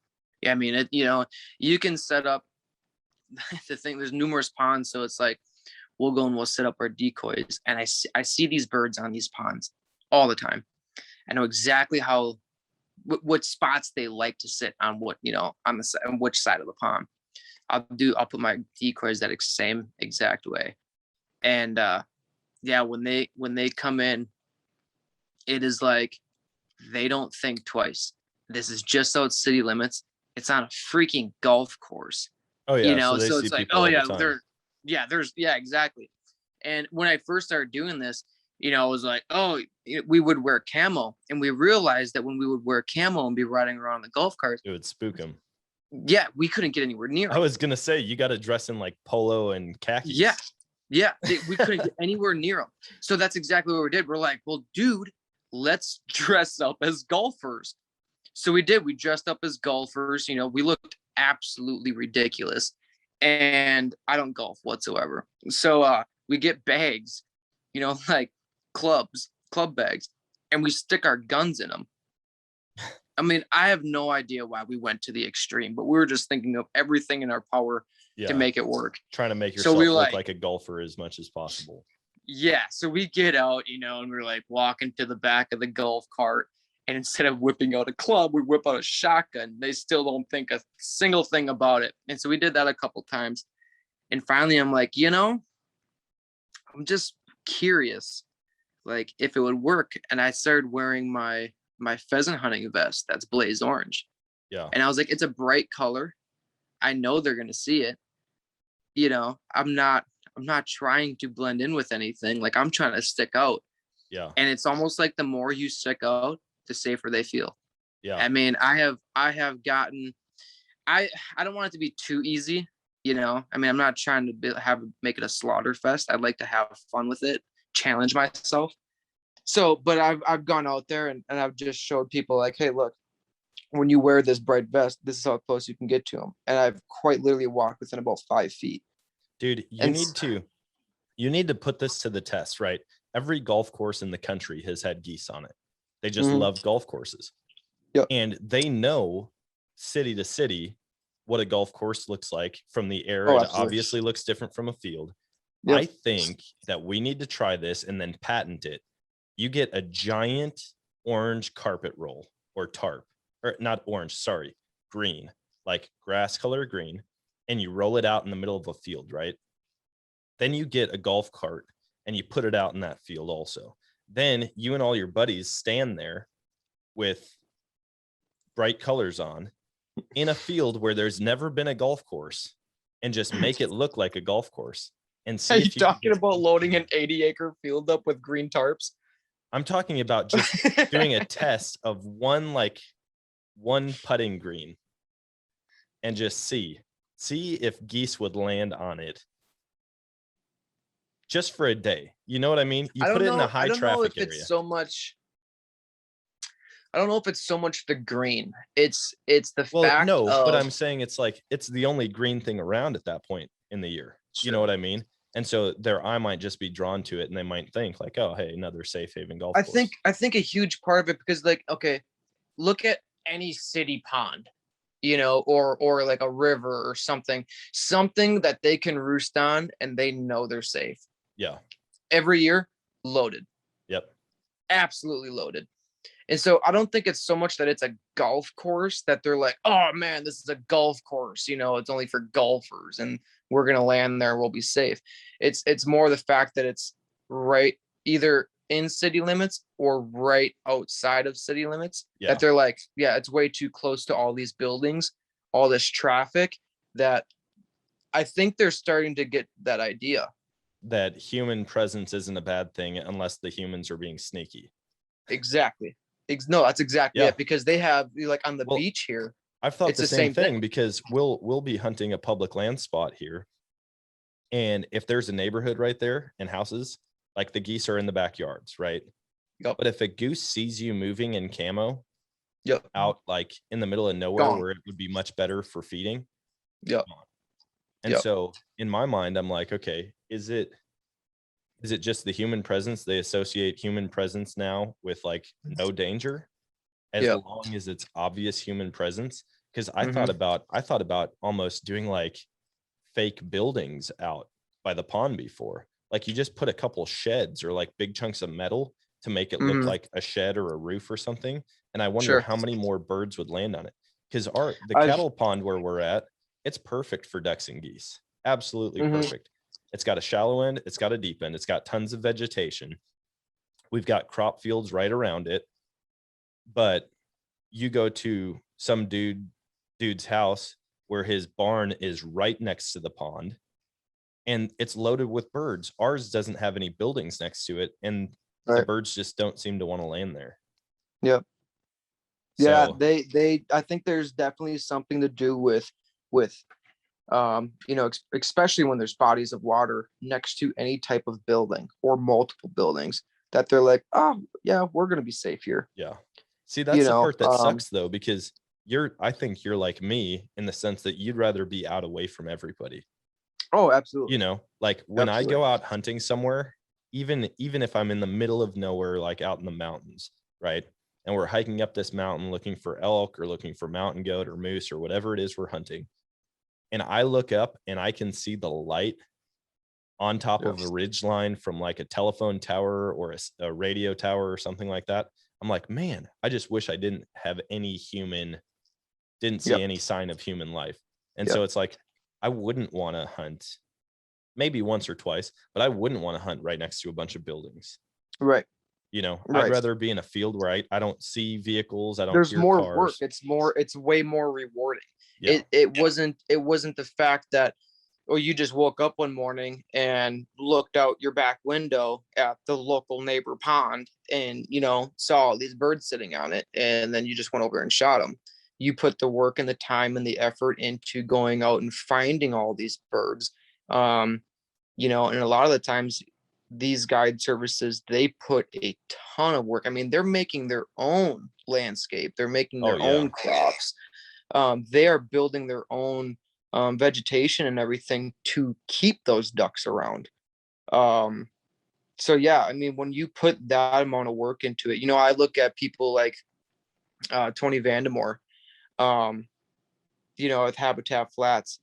Yeah, I mean, you know, you can set up the thing. There's numerous ponds, so it's like we'll go and we'll set up our decoys, and I see these birds on these ponds all the time. I know exactly what spots they like to sit on, what, you know, on which side of the pond. I'll put my decoys that same exact way. And yeah, when they come in, it is like they don't think twice. This is just out city limits. It's on a freaking golf course. Oh yeah, you know, so it's like, oh yeah, yeah, exactly. And when I first started doing this, you know, I was like, oh, we would wear camo, and we realized that when we would wear camo and be riding around the golf carts, it would spook them. Yeah, we couldn't get anywhere near. I was gonna say, you got to dress in like polo and khakis. Yeah, Yeah, we couldn't get anywhere near them. So that's exactly what we did. We're like, well, dude, let's dress up as golfers. So we did. We dressed up as golfers. You know, we looked absolutely ridiculous. And I don't golf whatsoever. So we get bags, you know, like club bags, and we stick our guns in them. I mean, I have no idea why we went to the extreme, but we were just thinking of everything in our power to make it work. Trying to make yourself look like a golfer as much as possible. Yeah. So we get out, you know, and we're like walking to the back of the golf cart. And instead of whipping out a club, we whip out a shotgun. They still don't think a single thing about it. And so we did that a couple times. And finally, I'm like, you know, I'm just curious, like if it would work. And I started wearing my pheasant hunting vest that's blaze orange. Yeah. And I was like, it's a bright color. I know they're going to see it. You know, I'm not trying to blend in with anything. Like I'm trying to stick out. Yeah. And it's almost like the more you stick out, the safer they feel. Yeah. I mean, I have gotten, I don't want it to be too easy, you know. I mean, I'm not trying to make it a slaughter fest. I'd like to have fun with it, challenge myself. So, but I've gone out there and I've just showed people like, hey, look, when you wear this bright vest, this is how close you can get to them. And I've quite literally walked within about 5 feet. Dude, you need to put this to the test, right? Every golf course in the country has had geese on it. They just love golf courses. Yep. And they know city to city what a golf course looks like from the air. Oh, it absolutely. obviously looks different from a field. Yep. I think that we need to try this and then patent it. You get a giant orange carpet roll or tarp, or not orange, sorry, green, like grass color green, and you roll it out in the middle of a field, right? Then you get a golf cart and you put it out in that field also. Then you and all your buddies stand there with bright colors on in a field where there's never been a golf course and just make it look like a golf course. And see Are you talking about loading an 80-acre field up with green tarps? I'm talking about just doing a test of one putting green and just see if geese would land on it. Just for a day. You know what I mean? You put it in a high traffic area. It's so much. I don't know if it's so much the green. It's the fact. No, but I'm saying it's like it's the only green thing around at that point in the year. Sure. You know what I mean? And so their eye might just be drawn to it, and they might think like, "Oh, hey, another safe haven golf course." I think a huge part of it, because like, okay, look at any city pond, you know, or like a river or something that they can roost on and they know they're safe. Yeah. Every year, loaded. Yep. Absolutely loaded. And so I don't think it's so much that it's a golf course that they're like, oh man, this is a golf course, you know, it's only for golfers and we're going to land there, we'll be safe. It's more the fact that it's right either in city limits or right outside of city limits, that they're like, yeah, it's way too close to all these buildings, all this traffic, that I think they're starting to get that idea. That human presence isn't a bad thing unless the humans are being sneaky. Exactly. No, that's exactly it. Because they have, like on the beach here, I've thought the same thing because we'll be hunting a public land spot here. And if there's a neighborhood right there and houses, like the geese are in the backyards, right? Yep. But if a goose sees you moving in camo Yep. out like in the middle of nowhere Gone. where it would be much better for feeding. Yep. And Yep. so in my mind, I'm like, okay, is it just the human presence? They associate human presence now with like no danger as Yep. long as it's obvious human presence. Because I Mhm. thought about almost doing like fake buildings out by the pond before. Like you just put a couple sheds or like big chunks of metal to make it look Mhm. like a shed or a roof or something. And I wonder Sure. how many more birds would land on it. Because the I've- cattle pond where we're at, it's perfect for ducks and geese. Absolutely Mhm. perfect. It's got a shallow end. It's got a deep end. It's got tons of vegetation. We've got crop fields right around it. But you go to some dude's house where his barn is right next to the pond and it's loaded with birds. Ours doesn't have any buildings next to it. And the Right. birds just don't seem to want to land there. Yep. Yeah, So, they I think there's definitely something to do with You know, especially when there's bodies of water next to any type of building or multiple buildings, that they're like, oh yeah, we're gonna be safe here. Yeah. See, that's You the know, part that sucks though, because I think you're like me in the sense that you'd rather be out away from everybody. Oh, absolutely. You know, like when I Absolutely. go out hunting somewhere, even if I'm in the middle of nowhere, like out in the mountains, right? And we're hiking up this mountain looking for elk or looking for mountain goat or moose or whatever it is we're hunting. And I look up and I can see the light on top of a ridge line from like a telephone tower or a radio tower or something like that. I'm like, man, I just wish I didn't see any sign of human life. And so it's like, I wouldn't want to hunt maybe once or twice, but I wouldn't want to hunt right next to a bunch of buildings. Right. You know, Right. I'd rather be in a field where I don't see vehicles. I don't There's hear more cars. work. It's way more rewarding. Yeah. It wasn't the fact that, or you just woke up one morning and looked out your back window at the local neighbor pond and, you know, saw all these birds sitting on it. And then you just went over and shot them. You put the work and the time and the effort into going out and finding all these birds. You know, and a lot of the times these guide services, they put a ton of work. I mean, they're making their own landscape. They're making their own crops. They are building their own vegetation and everything to keep those ducks around. So yeah, I mean, when you put that amount of work into it, you know, I look at people like Tony Vandemore, you know, with Habitat Flats,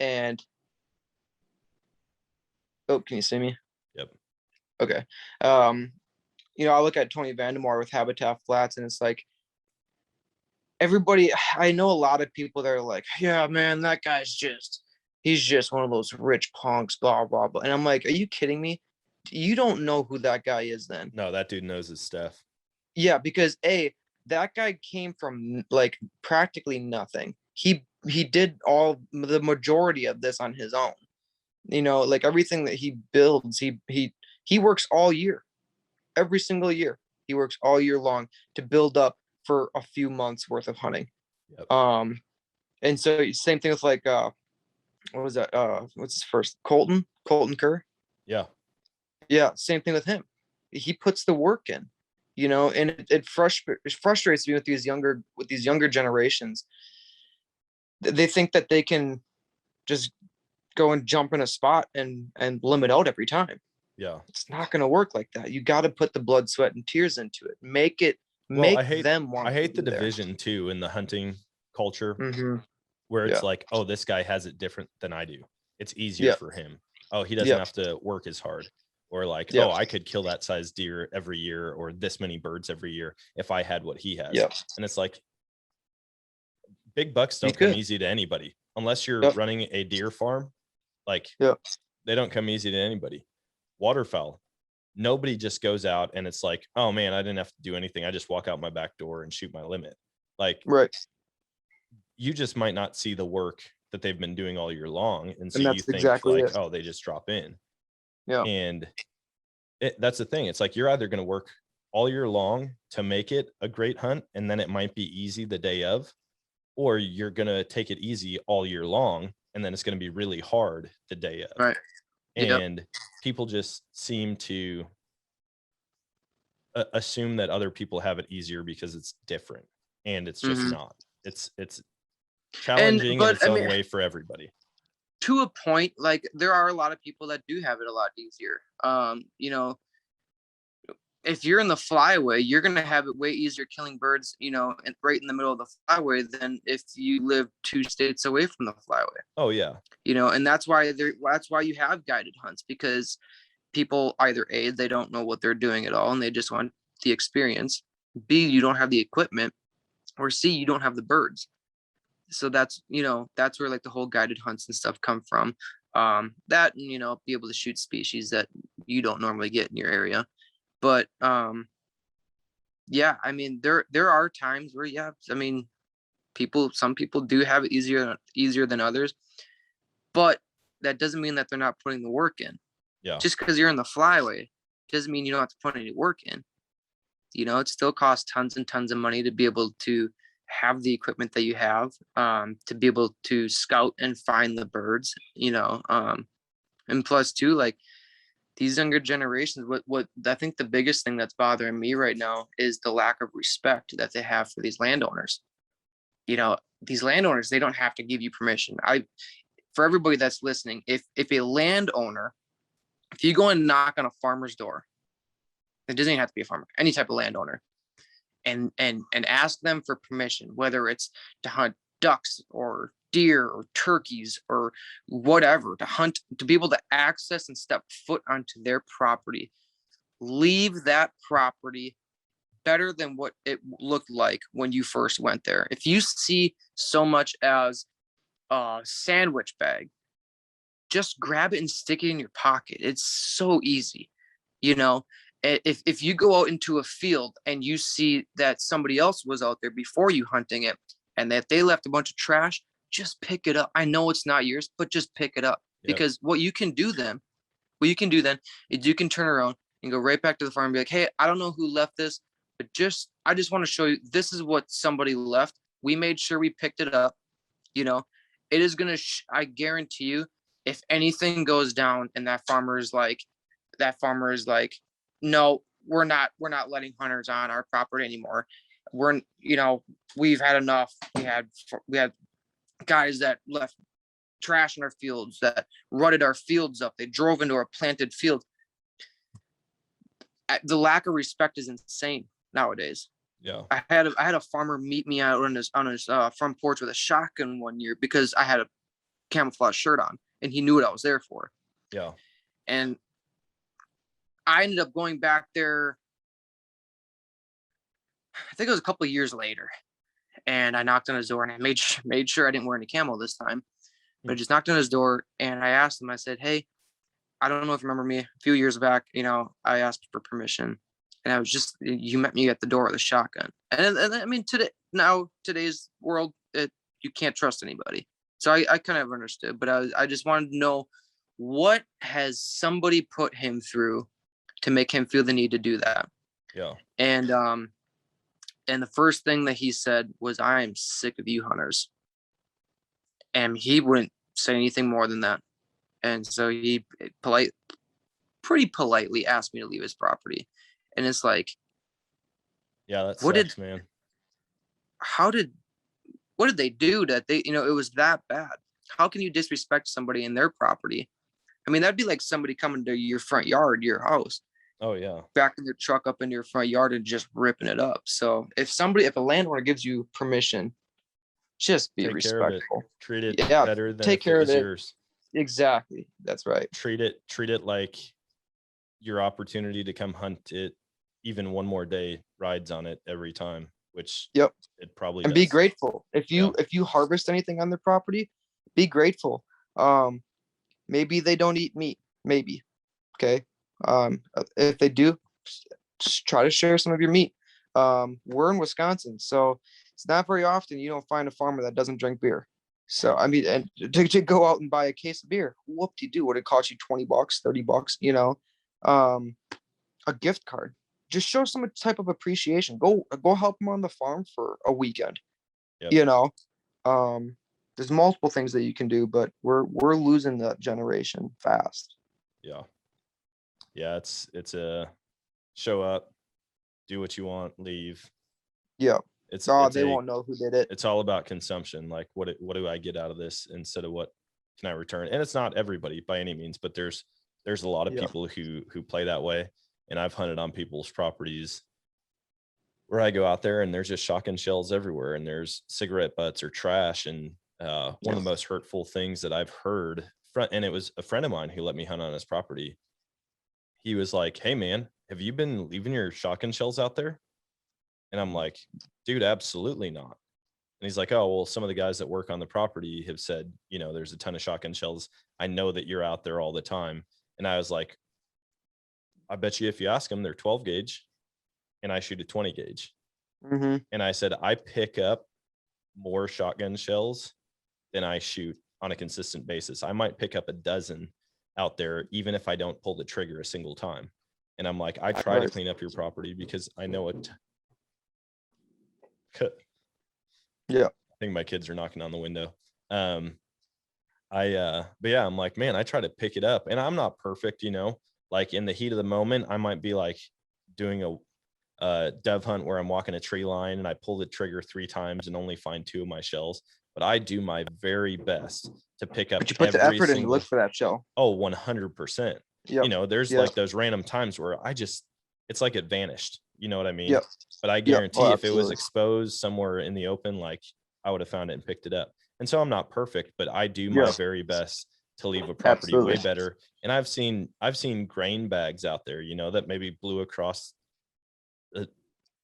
and oh, can you see me? Yep. Okay. You know, I look at Tony Vandemore with Habitat Flats, and it's like, everybody, I know a lot of people that are like, yeah, man, that guy's he's just one of those rich punks, blah, blah, blah. And I'm like, are you kidding me? You don't know who that guy is then. No, that dude knows his stuff. Yeah, because that guy came from like practically nothing. He did the majority of this on his own. You know, like everything that he builds, he works all year. Every single year. He works all year long to build up for a few months worth of hunting. Yep. And so same thing with like what was that? What's his first? Colton Kerr. Yeah, same thing with him. He puts the work in, you know, and it frustrates me with these younger generations. They think that they can just go and jump in a spot and limit out every time. Yeah. It's not going to work like that. You got to put the blood, sweat, and tears into it. Make them want. I hate the division too in the hunting culture, where it's like, oh, this guy has it different than I do. It's easier for him. Oh, he doesn't have to work as hard. Or like, oh, I could kill that size deer every year or this many birds every year if I had what he has. And it's like, big bucks don't come easy to anybody unless you're running a deer farm. Like, they don't come easy to anybody. Waterfowl, nobody just goes out and it's like, oh man, I didn't have to do anything. I just walk out my back door and shoot my limit. Like, you just might not see the work that they've been doing all year long, and so you think exactly like, oh, they just drop in. And that's the thing. It's like, you're either going to work all year long to make it a great hunt, and then it might be easy the day of, or you're going to take it easy all year long, and then it's going to be really hard the day of. Right. And people just seem to assume that other people have it easier because it's different, and it's just not. It's challenging in its own way for everybody. To a point, like there are a lot of people that do have it a lot easier. You know, if you're in the flyway, you're going to have it way easier killing birds, you know, right in the middle of the flyway than if you live 2 states away from the flyway. Oh yeah. You know, and that's why you have guided hunts, because people either A, they don't know what they're doing at all and they just want the experience. B, you don't have the equipment, or C, you don't have the birds. So that's, you know, that's where like the whole guided hunts and stuff come from. That, you know, be able to shoot species that you don't normally get in your area. But yeah, I mean, there are times where, yeah, I mean, some people do have it easier than others, but that doesn't mean that they're not putting the work in. Yeah. Just because you're in the flyway doesn't mean you don't have to put any work in. You know, it still costs tons and tons of money to be able to have the equipment that you have, to be able to scout and find the birds, and plus too, like these younger generations, what I think the biggest thing that's bothering me right now is the lack of respect that they have for these landowners. These landowners, they don't have to give you permission. For everybody that's listening, if a landowner, if you go and knock on a farmer's door, it doesn't even have to be a farmer, any type of landowner, and ask them for permission, whether it's to hunt ducks or deer or turkeys or whatever, to be able to access and step foot onto their property, leave that property better than what it looked like when you first went there. If you see so much as a sandwich bag, just grab it and stick it in your pocket. It's so easy. If you go out into a field and you see that somebody else was out there before you hunting it, and that they left a bunch of trash, just pick it up. I know it's not yours, but just pick it up. Yep. Because what you can do then is you can turn around and go right back to the farm and be like, hey, I don't know who left this, but I just want to show you, this is what somebody left. We made sure we picked it up. It is going to, I guarantee you, if anything goes down and that farmer is like, no, we're not letting hunters on our property anymore. We've had enough. We had guys that left trash in our fields, that rutted our fields up. They drove into our planted field. The lack of respect is insane nowadays. Yeah. I had a farmer meet me out on his front porch with a shotgun one year because I had a camouflage shirt on and he knew what I was there for. Yeah. And I ended up going back there, I think it was a couple of years later, and I knocked on his door and I made sure I didn't wear any camo this time, but I just knocked on his door and I asked him, I said, hey, I don't know if you remember me, a few years back, I asked for permission, and you met me at the door with a shotgun. And I mean, today's world, you can't trust anybody. So I kind of understood, but I just wanted to know, what has somebody put him through to make him feel the need to do that? Yeah. And the first thing that he said was, I am sick of you hunters. And he wouldn't say anything more than that. And so he pretty politely asked me to leave his property. And it's like, yeah, that sucks, man. What did they do that it was that bad? How can you disrespect somebody in their property? I mean, that'd be like somebody coming to your front yard, your house. Oh yeah. Backing their truck up into your front yard and just ripping it up. So if a landlord gives you permission, just be respectful. Treat it better than take care of it. Yours. Exactly. That's right. Treat it like your opportunity to come hunt it, even one more day, rides on it every time, which it probably and does. Be grateful. If you harvest anything on their property, be grateful. Maybe they don't eat meat, maybe. Okay. If they do, just try to share some of your meat. We're in Wisconsin, so it's not very often you don't find a farmer that doesn't drink beer. So I mean, and to go out and buy a case of beer, whoop-de-doo, would it cost you $20, $30? A gift card. Just show some type of appreciation. Go help them on the farm for a weekend. Yep. There's multiple things that you can do, but we're losing that generation fast. Yeah, it's a show up, do what you want, leave. Yeah. They won't know who did it. It's all about consumption. Like, what do I get out of this instead of what can I return? And it's not everybody by any means, but there's a lot of people who play that way. And I've hunted on people's properties where I go out there and there's just shotgun shells everywhere, and there's cigarette butts or trash. And one of the most hurtful things that I've heard, and it was a friend of mine who let me hunt on his property. He was like, hey man, have you been leaving your shotgun shells out there? And I'm like, dude, absolutely not. And he's like, oh, well, some of the guys that work on the property have said, there's a ton of shotgun shells. I know that you're out there all the time. And I was like, I bet you if you ask them, they're 12 gauge and I shoot a 20 gauge. Mm-hmm. And I said, I pick up more shotgun shells than I shoot on a consistent basis. I might pick up a dozen out there, even if I don't pull the trigger a single time. And I'm like, I try to clean up your property because I know it. Yeah. I think my kids are knocking on the window. But yeah, I'm like, man, I try to pick it up, and I'm not perfect, you know, like in the heat of the moment, I might be like doing a dove hunt where I'm walking a tree line and I pull the trigger 3 times and only find 2 of my shells, but I do my very best to pick up But you put the every effort in to single. look for that shell. Oh, 100%. Yep. You know, there's Yep. like those random times where it's like it vanished. You know what I mean? Yep. But I Yep. guarantee Oh, if it was absolutely. exposed somewhere in the open, like I would have found it and picked it up. And so I'm not perfect, but I do my Yeah. very best to leave a property way Absolutely. better. And I've seen grain bags out there, you know, that maybe blew across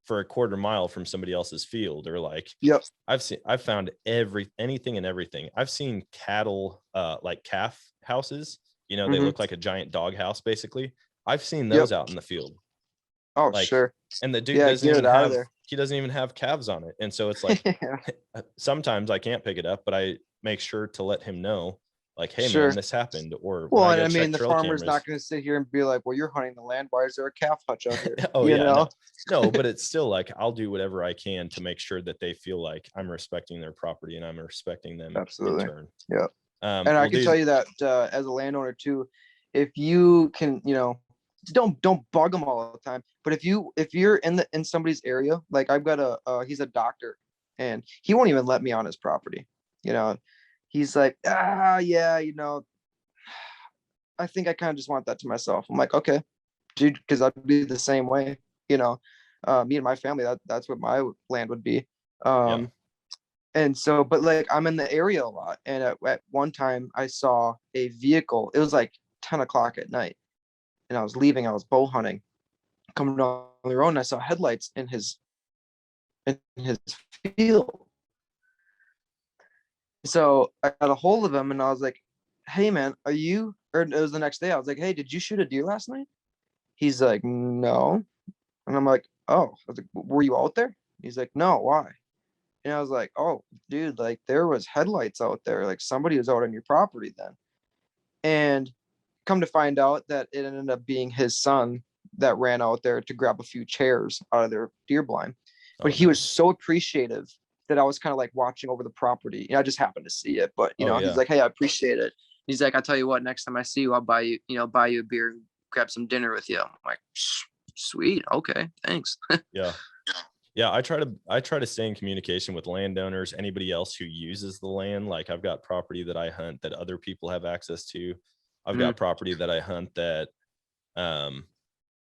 for a quarter mile from somebody else's field, or like, Yep. I've found anything and everything. I've seen cattle, like calf houses, you know, they Mhm. look like a giant dog house, basically. I've seen Yep. those out in the field. Oh, Like, sure. and the dude Yeah, doesn't get even it out of have, there. he doesn't even have calves on it. And so it's like, Yeah. sometimes I can't pick it up, but I make sure to let him know, like, hey Sure. man, this happened. Or Well, when I and go I check mean, the trail farmer's cameras. not going to sit here and be like, well, you're hunting the land. Why is there a calf hutch out here? Oh You yeah, know? no, but it's still like, I'll do whatever I can to make sure that they feel like I'm respecting their property and I'm respecting them Absolutely. in turn. Yeah. And I Well, can dude, tell you that as a landowner too, if you can, you know, don't bug them all the time. But if you're in somebody's area, like I've got he's a doctor, and he won't even let me on his property. You know, he's like, yeah, you know, I think I kind of just want that to myself. I'm like, okay, dude, because I'd be the same way. You know, me and my family, that's what my land would be. yeah. And so, but like I'm in the area a lot, and at one time I saw a vehicle. It was like 10 o'clock at night, and I was leaving. I was bow hunting, coming down the road, and I saw headlights in his field. So I got a hold of him, and I was like, "Hey, man, are you?" Or it was the next day. I was like, "Hey, did you shoot a deer last night?" He's like, "No," and I'm like, "Oh," I was like, "Were you out there?" He's like, "No, why?" And I was like, "Oh, dude, like there was headlights out there. Like somebody was out on your property then." And come to find out that it ended up being his son that ran out there to grab a few chairs out of their deer blind. But Oh, he was nice. so appreciative that I was kind of like watching over the property. And I just happened to see it. But you Oh, know, yeah. he's like, "Hey, I appreciate it." He's like, "I'll tell you what, next time I see you, I'll buy you a beer and grab some dinner with you." I'm like, "Sweet, okay, thanks." Yeah. Yeah, I try to stay in communication with landowners, anybody else who uses the land. Like I've got property that I hunt that other people have access to. I've got property that I hunt that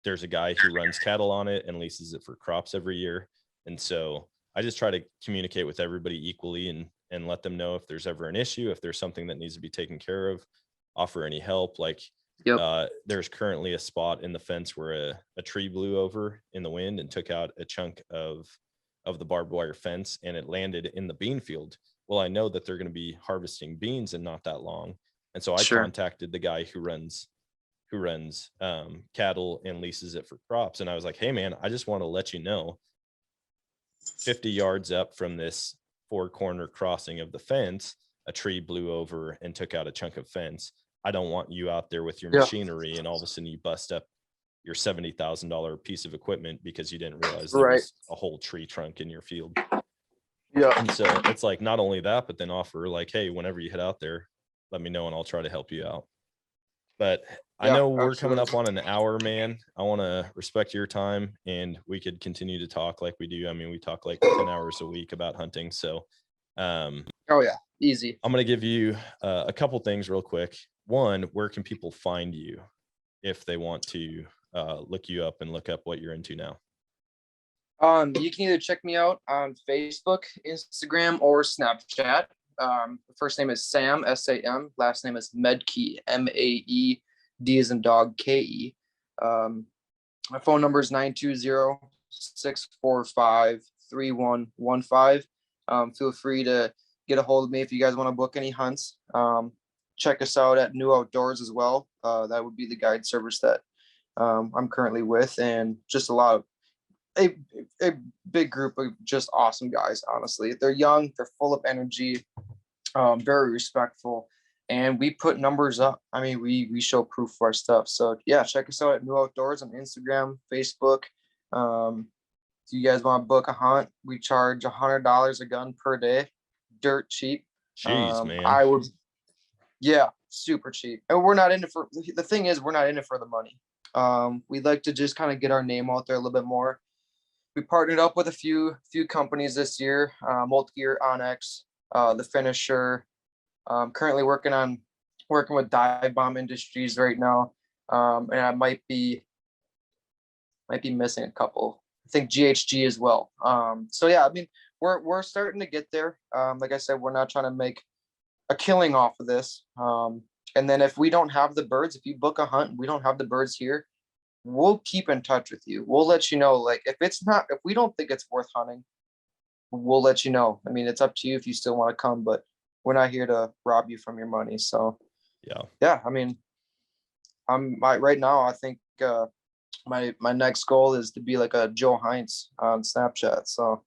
there's a guy who runs cattle on it and leases it for crops every year. And so I just try to communicate with everybody equally and let them know if there's ever an issue, if there's something that needs to be taken care of, offer any help. Like Yep. there's currently a spot in the fence where a tree blew over in the wind and took out a chunk of the barbed wire fence, and it landed in the bean field. Well, I know that they're going to be harvesting beans in not that long. And so I Sure. contacted the guy who runs cattle and leases it for crops. And I was like, "Hey man, I just want to let you know 50 yards up from this 4-corner crossing of the fence, a tree blew over and took out a chunk of fence. I don't want you out there with your machinery and all of a sudden you bust up your $70,000 piece of equipment because you didn't realize there was a whole tree trunk in your field." Yeah. And so it's like, not only that, but then offer like, "Hey, whenever you head out there, let me know and I'll try to help you out." But I know we're coming up on an hour, man. I want to respect your time, and we could continue to talk like we do. I mean, we talk like 10 hours a week about hunting. So Oh yeah, easy. I'm going to give you a couple things real quick. One, where can people find you if they want to look you up and look up what you're into now? You can either check me out on Facebook, Instagram, or Snapchat. The first name is Sam, S-A-M. Last name is Maedke, M-A-E, D as in dog, K-E. My phone number is 920-645-3115. Feel free to get a hold of me if you guys want to book any hunts. Check us out at New Outdoors as well. That would be the guide service that I'm currently with, and just a big group of just awesome guys. Honestly, they're young, they're full of energy, very respectful, and we put numbers up. I mean, we show proof of our stuff. So yeah, check us out at New Outdoors on Instagram, Facebook. If you guys want to book a hunt, we charge $100 a gun per day, dirt cheap. Jeez, man. I would, yeah, super cheap. And we're not in it for, the thing is, we're not in it for the money. We'd like to just kind of get our name out there a little bit more. We partnered up with a few companies this year, Maedke, Onyx, the Finisher. Currently working with Dive Bomb Industries right now, and I might be missing a couple. I think GHG as well. So yeah, I mean, we're starting to get there. Like I said, we're not trying to make a killing off of this. And then if we don't have the birds, if you book a hunt, and we don't have the birds here, we'll keep in touch with you. We'll let you know, like, if we don't think it's worth hunting, we'll let you know. I mean, it's up to you if you still want to come, but we're not here to rob you from your money. So yeah, I mean, right now, I think my next goal is to be like a Joe Heinz on Snapchat. So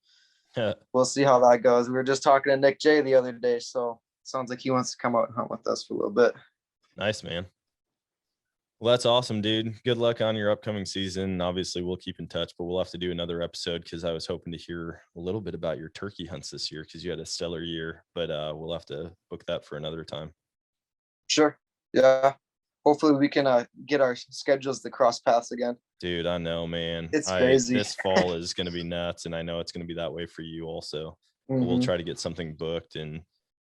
we'll see how that goes. We were just talking to Nick J the other day, so sounds like he wants to come out and hunt with us for a little bit. Nice, man. Well, that's awesome, dude. Good luck on your upcoming season. Obviously, we'll keep in touch, but we'll have to do another episode because I was hoping to hear a little bit about your turkey hunts this year because you had a stellar year, but we'll have to book that for another time. Sure. Yeah. Hopefully we can get our schedules to cross paths again. Dude, I know, man. It's crazy. This fall is going to be nuts, and I know it's going to be that way for you also. But we'll try to get something booked. And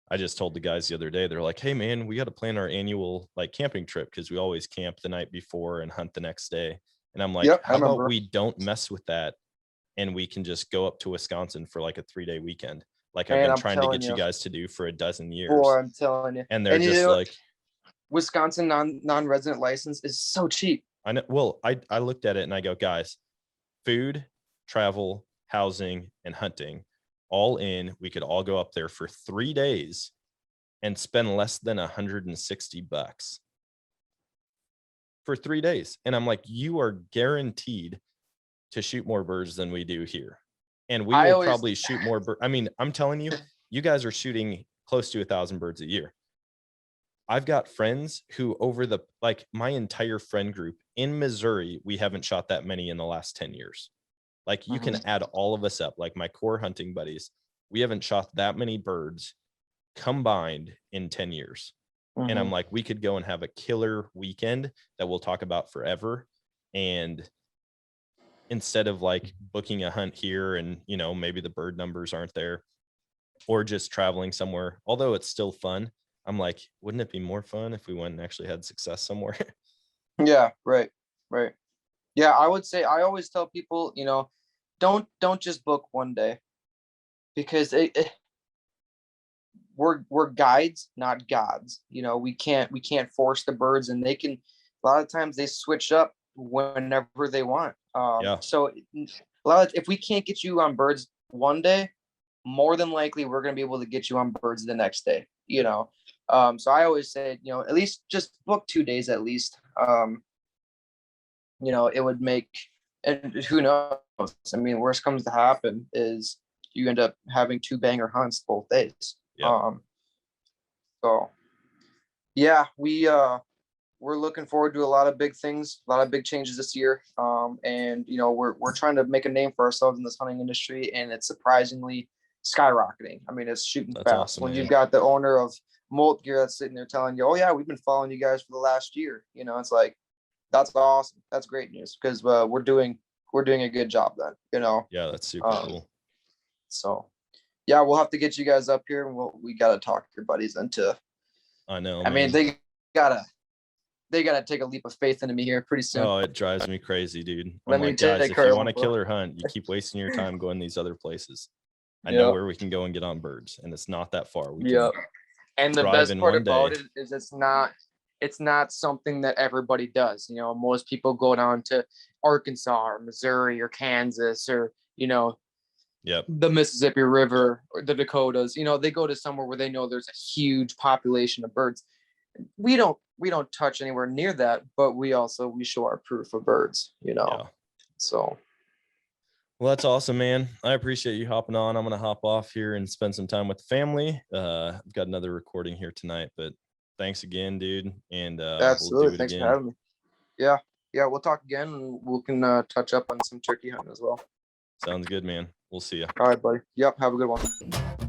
I just told the guys the other day, they're like, hey, man, we got to plan our annual like camping trip because we always camp the night before and hunt the next day. And I'm like, how about we don't mess with that and we can just go up to Wisconsin for like a 3-day weekend? Like I've been trying to get you guys to do for a dozen years. I'm telling you. And they're just like, Wisconsin non-resident license is so cheap. I know. Well, I looked at it and I go, guys, food, travel, housing, and hunting all in. We could all go up there for 3 days and spend less than $160 for 3 days. And I'm like, you are guaranteed to shoot more birds than we do here. And we will probably shoot more birds. I mean, I'm telling you, you guys are shooting close to 1,000 birds a year. I've got friends who my entire friend group in Missouri, we haven't shot that many in the last 10 years. Like you can add all of us up, like my core hunting buddies, we haven't shot that many birds combined in 10 years. And I'm like, we could go and have a killer weekend that we'll talk about forever. And instead of like booking a hunt here and, you know, maybe the bird numbers aren't there or just traveling somewhere, although it's still fun. I'm like, wouldn't it be more fun if we went and actually had success somewhere? Yeah, right. Yeah, I would say, I always tell people, you know, don't just book one day because we're guides, not gods. You know, we can't force the birds, and a lot of times they switch up whenever they want. So if we can't get you on birds one day, more than likely we're going to be able to get you on birds the next day, you know. So I always say, you know, at least just book 2 days at least. You know, it would make, and who knows? I mean, worst comes to happen is you end up having 2 banger hunts both days. So yeah, we're looking forward to a lot of big things, a lot of big changes this year. And you know, we're trying to make a name for ourselves in this hunting industry, and it's surprisingly skyrocketing. I mean, it's shooting fast. Awesome, when man. you've got the owner of Maedke that's sitting there telling you, oh yeah, we've been following you guys for the last year, you know, it's like, that's awesome. That's great news because we're doing a good job then, you know. Yeah, that's super cool. So yeah, we'll have to get you guys up here, and we got to talk your buddies into. I know. I mean, they gotta take a leap of faith into me here pretty soon. Oh, it drives me crazy, dude. Let I'm me like, guys, take if her you want a over. killer hunt, you keep wasting your time going these other places. I know where we can go and get on birds, and it's not that far. We can and the drive best in part one about day. it is it's not something that everybody does. You know, most people go down to Arkansas or Missouri or Kansas or, you know, the Mississippi River or the Dakotas. You know, they go to somewhere where they know there's a huge population of birds. We don't touch anywhere near that, but we show our proof of birds, you know. So well, that's awesome, man. I appreciate you hopping on. I'm gonna hop off here and spend some time with the family. I've got another recording here tonight, but thanks again, dude. And absolutely, we'll do it thanks again. for having me. Yeah, we'll talk again, and we can touch up on some turkey hunting as well. Sounds good, man. We'll see you. All right, buddy. Yep. Have a good one.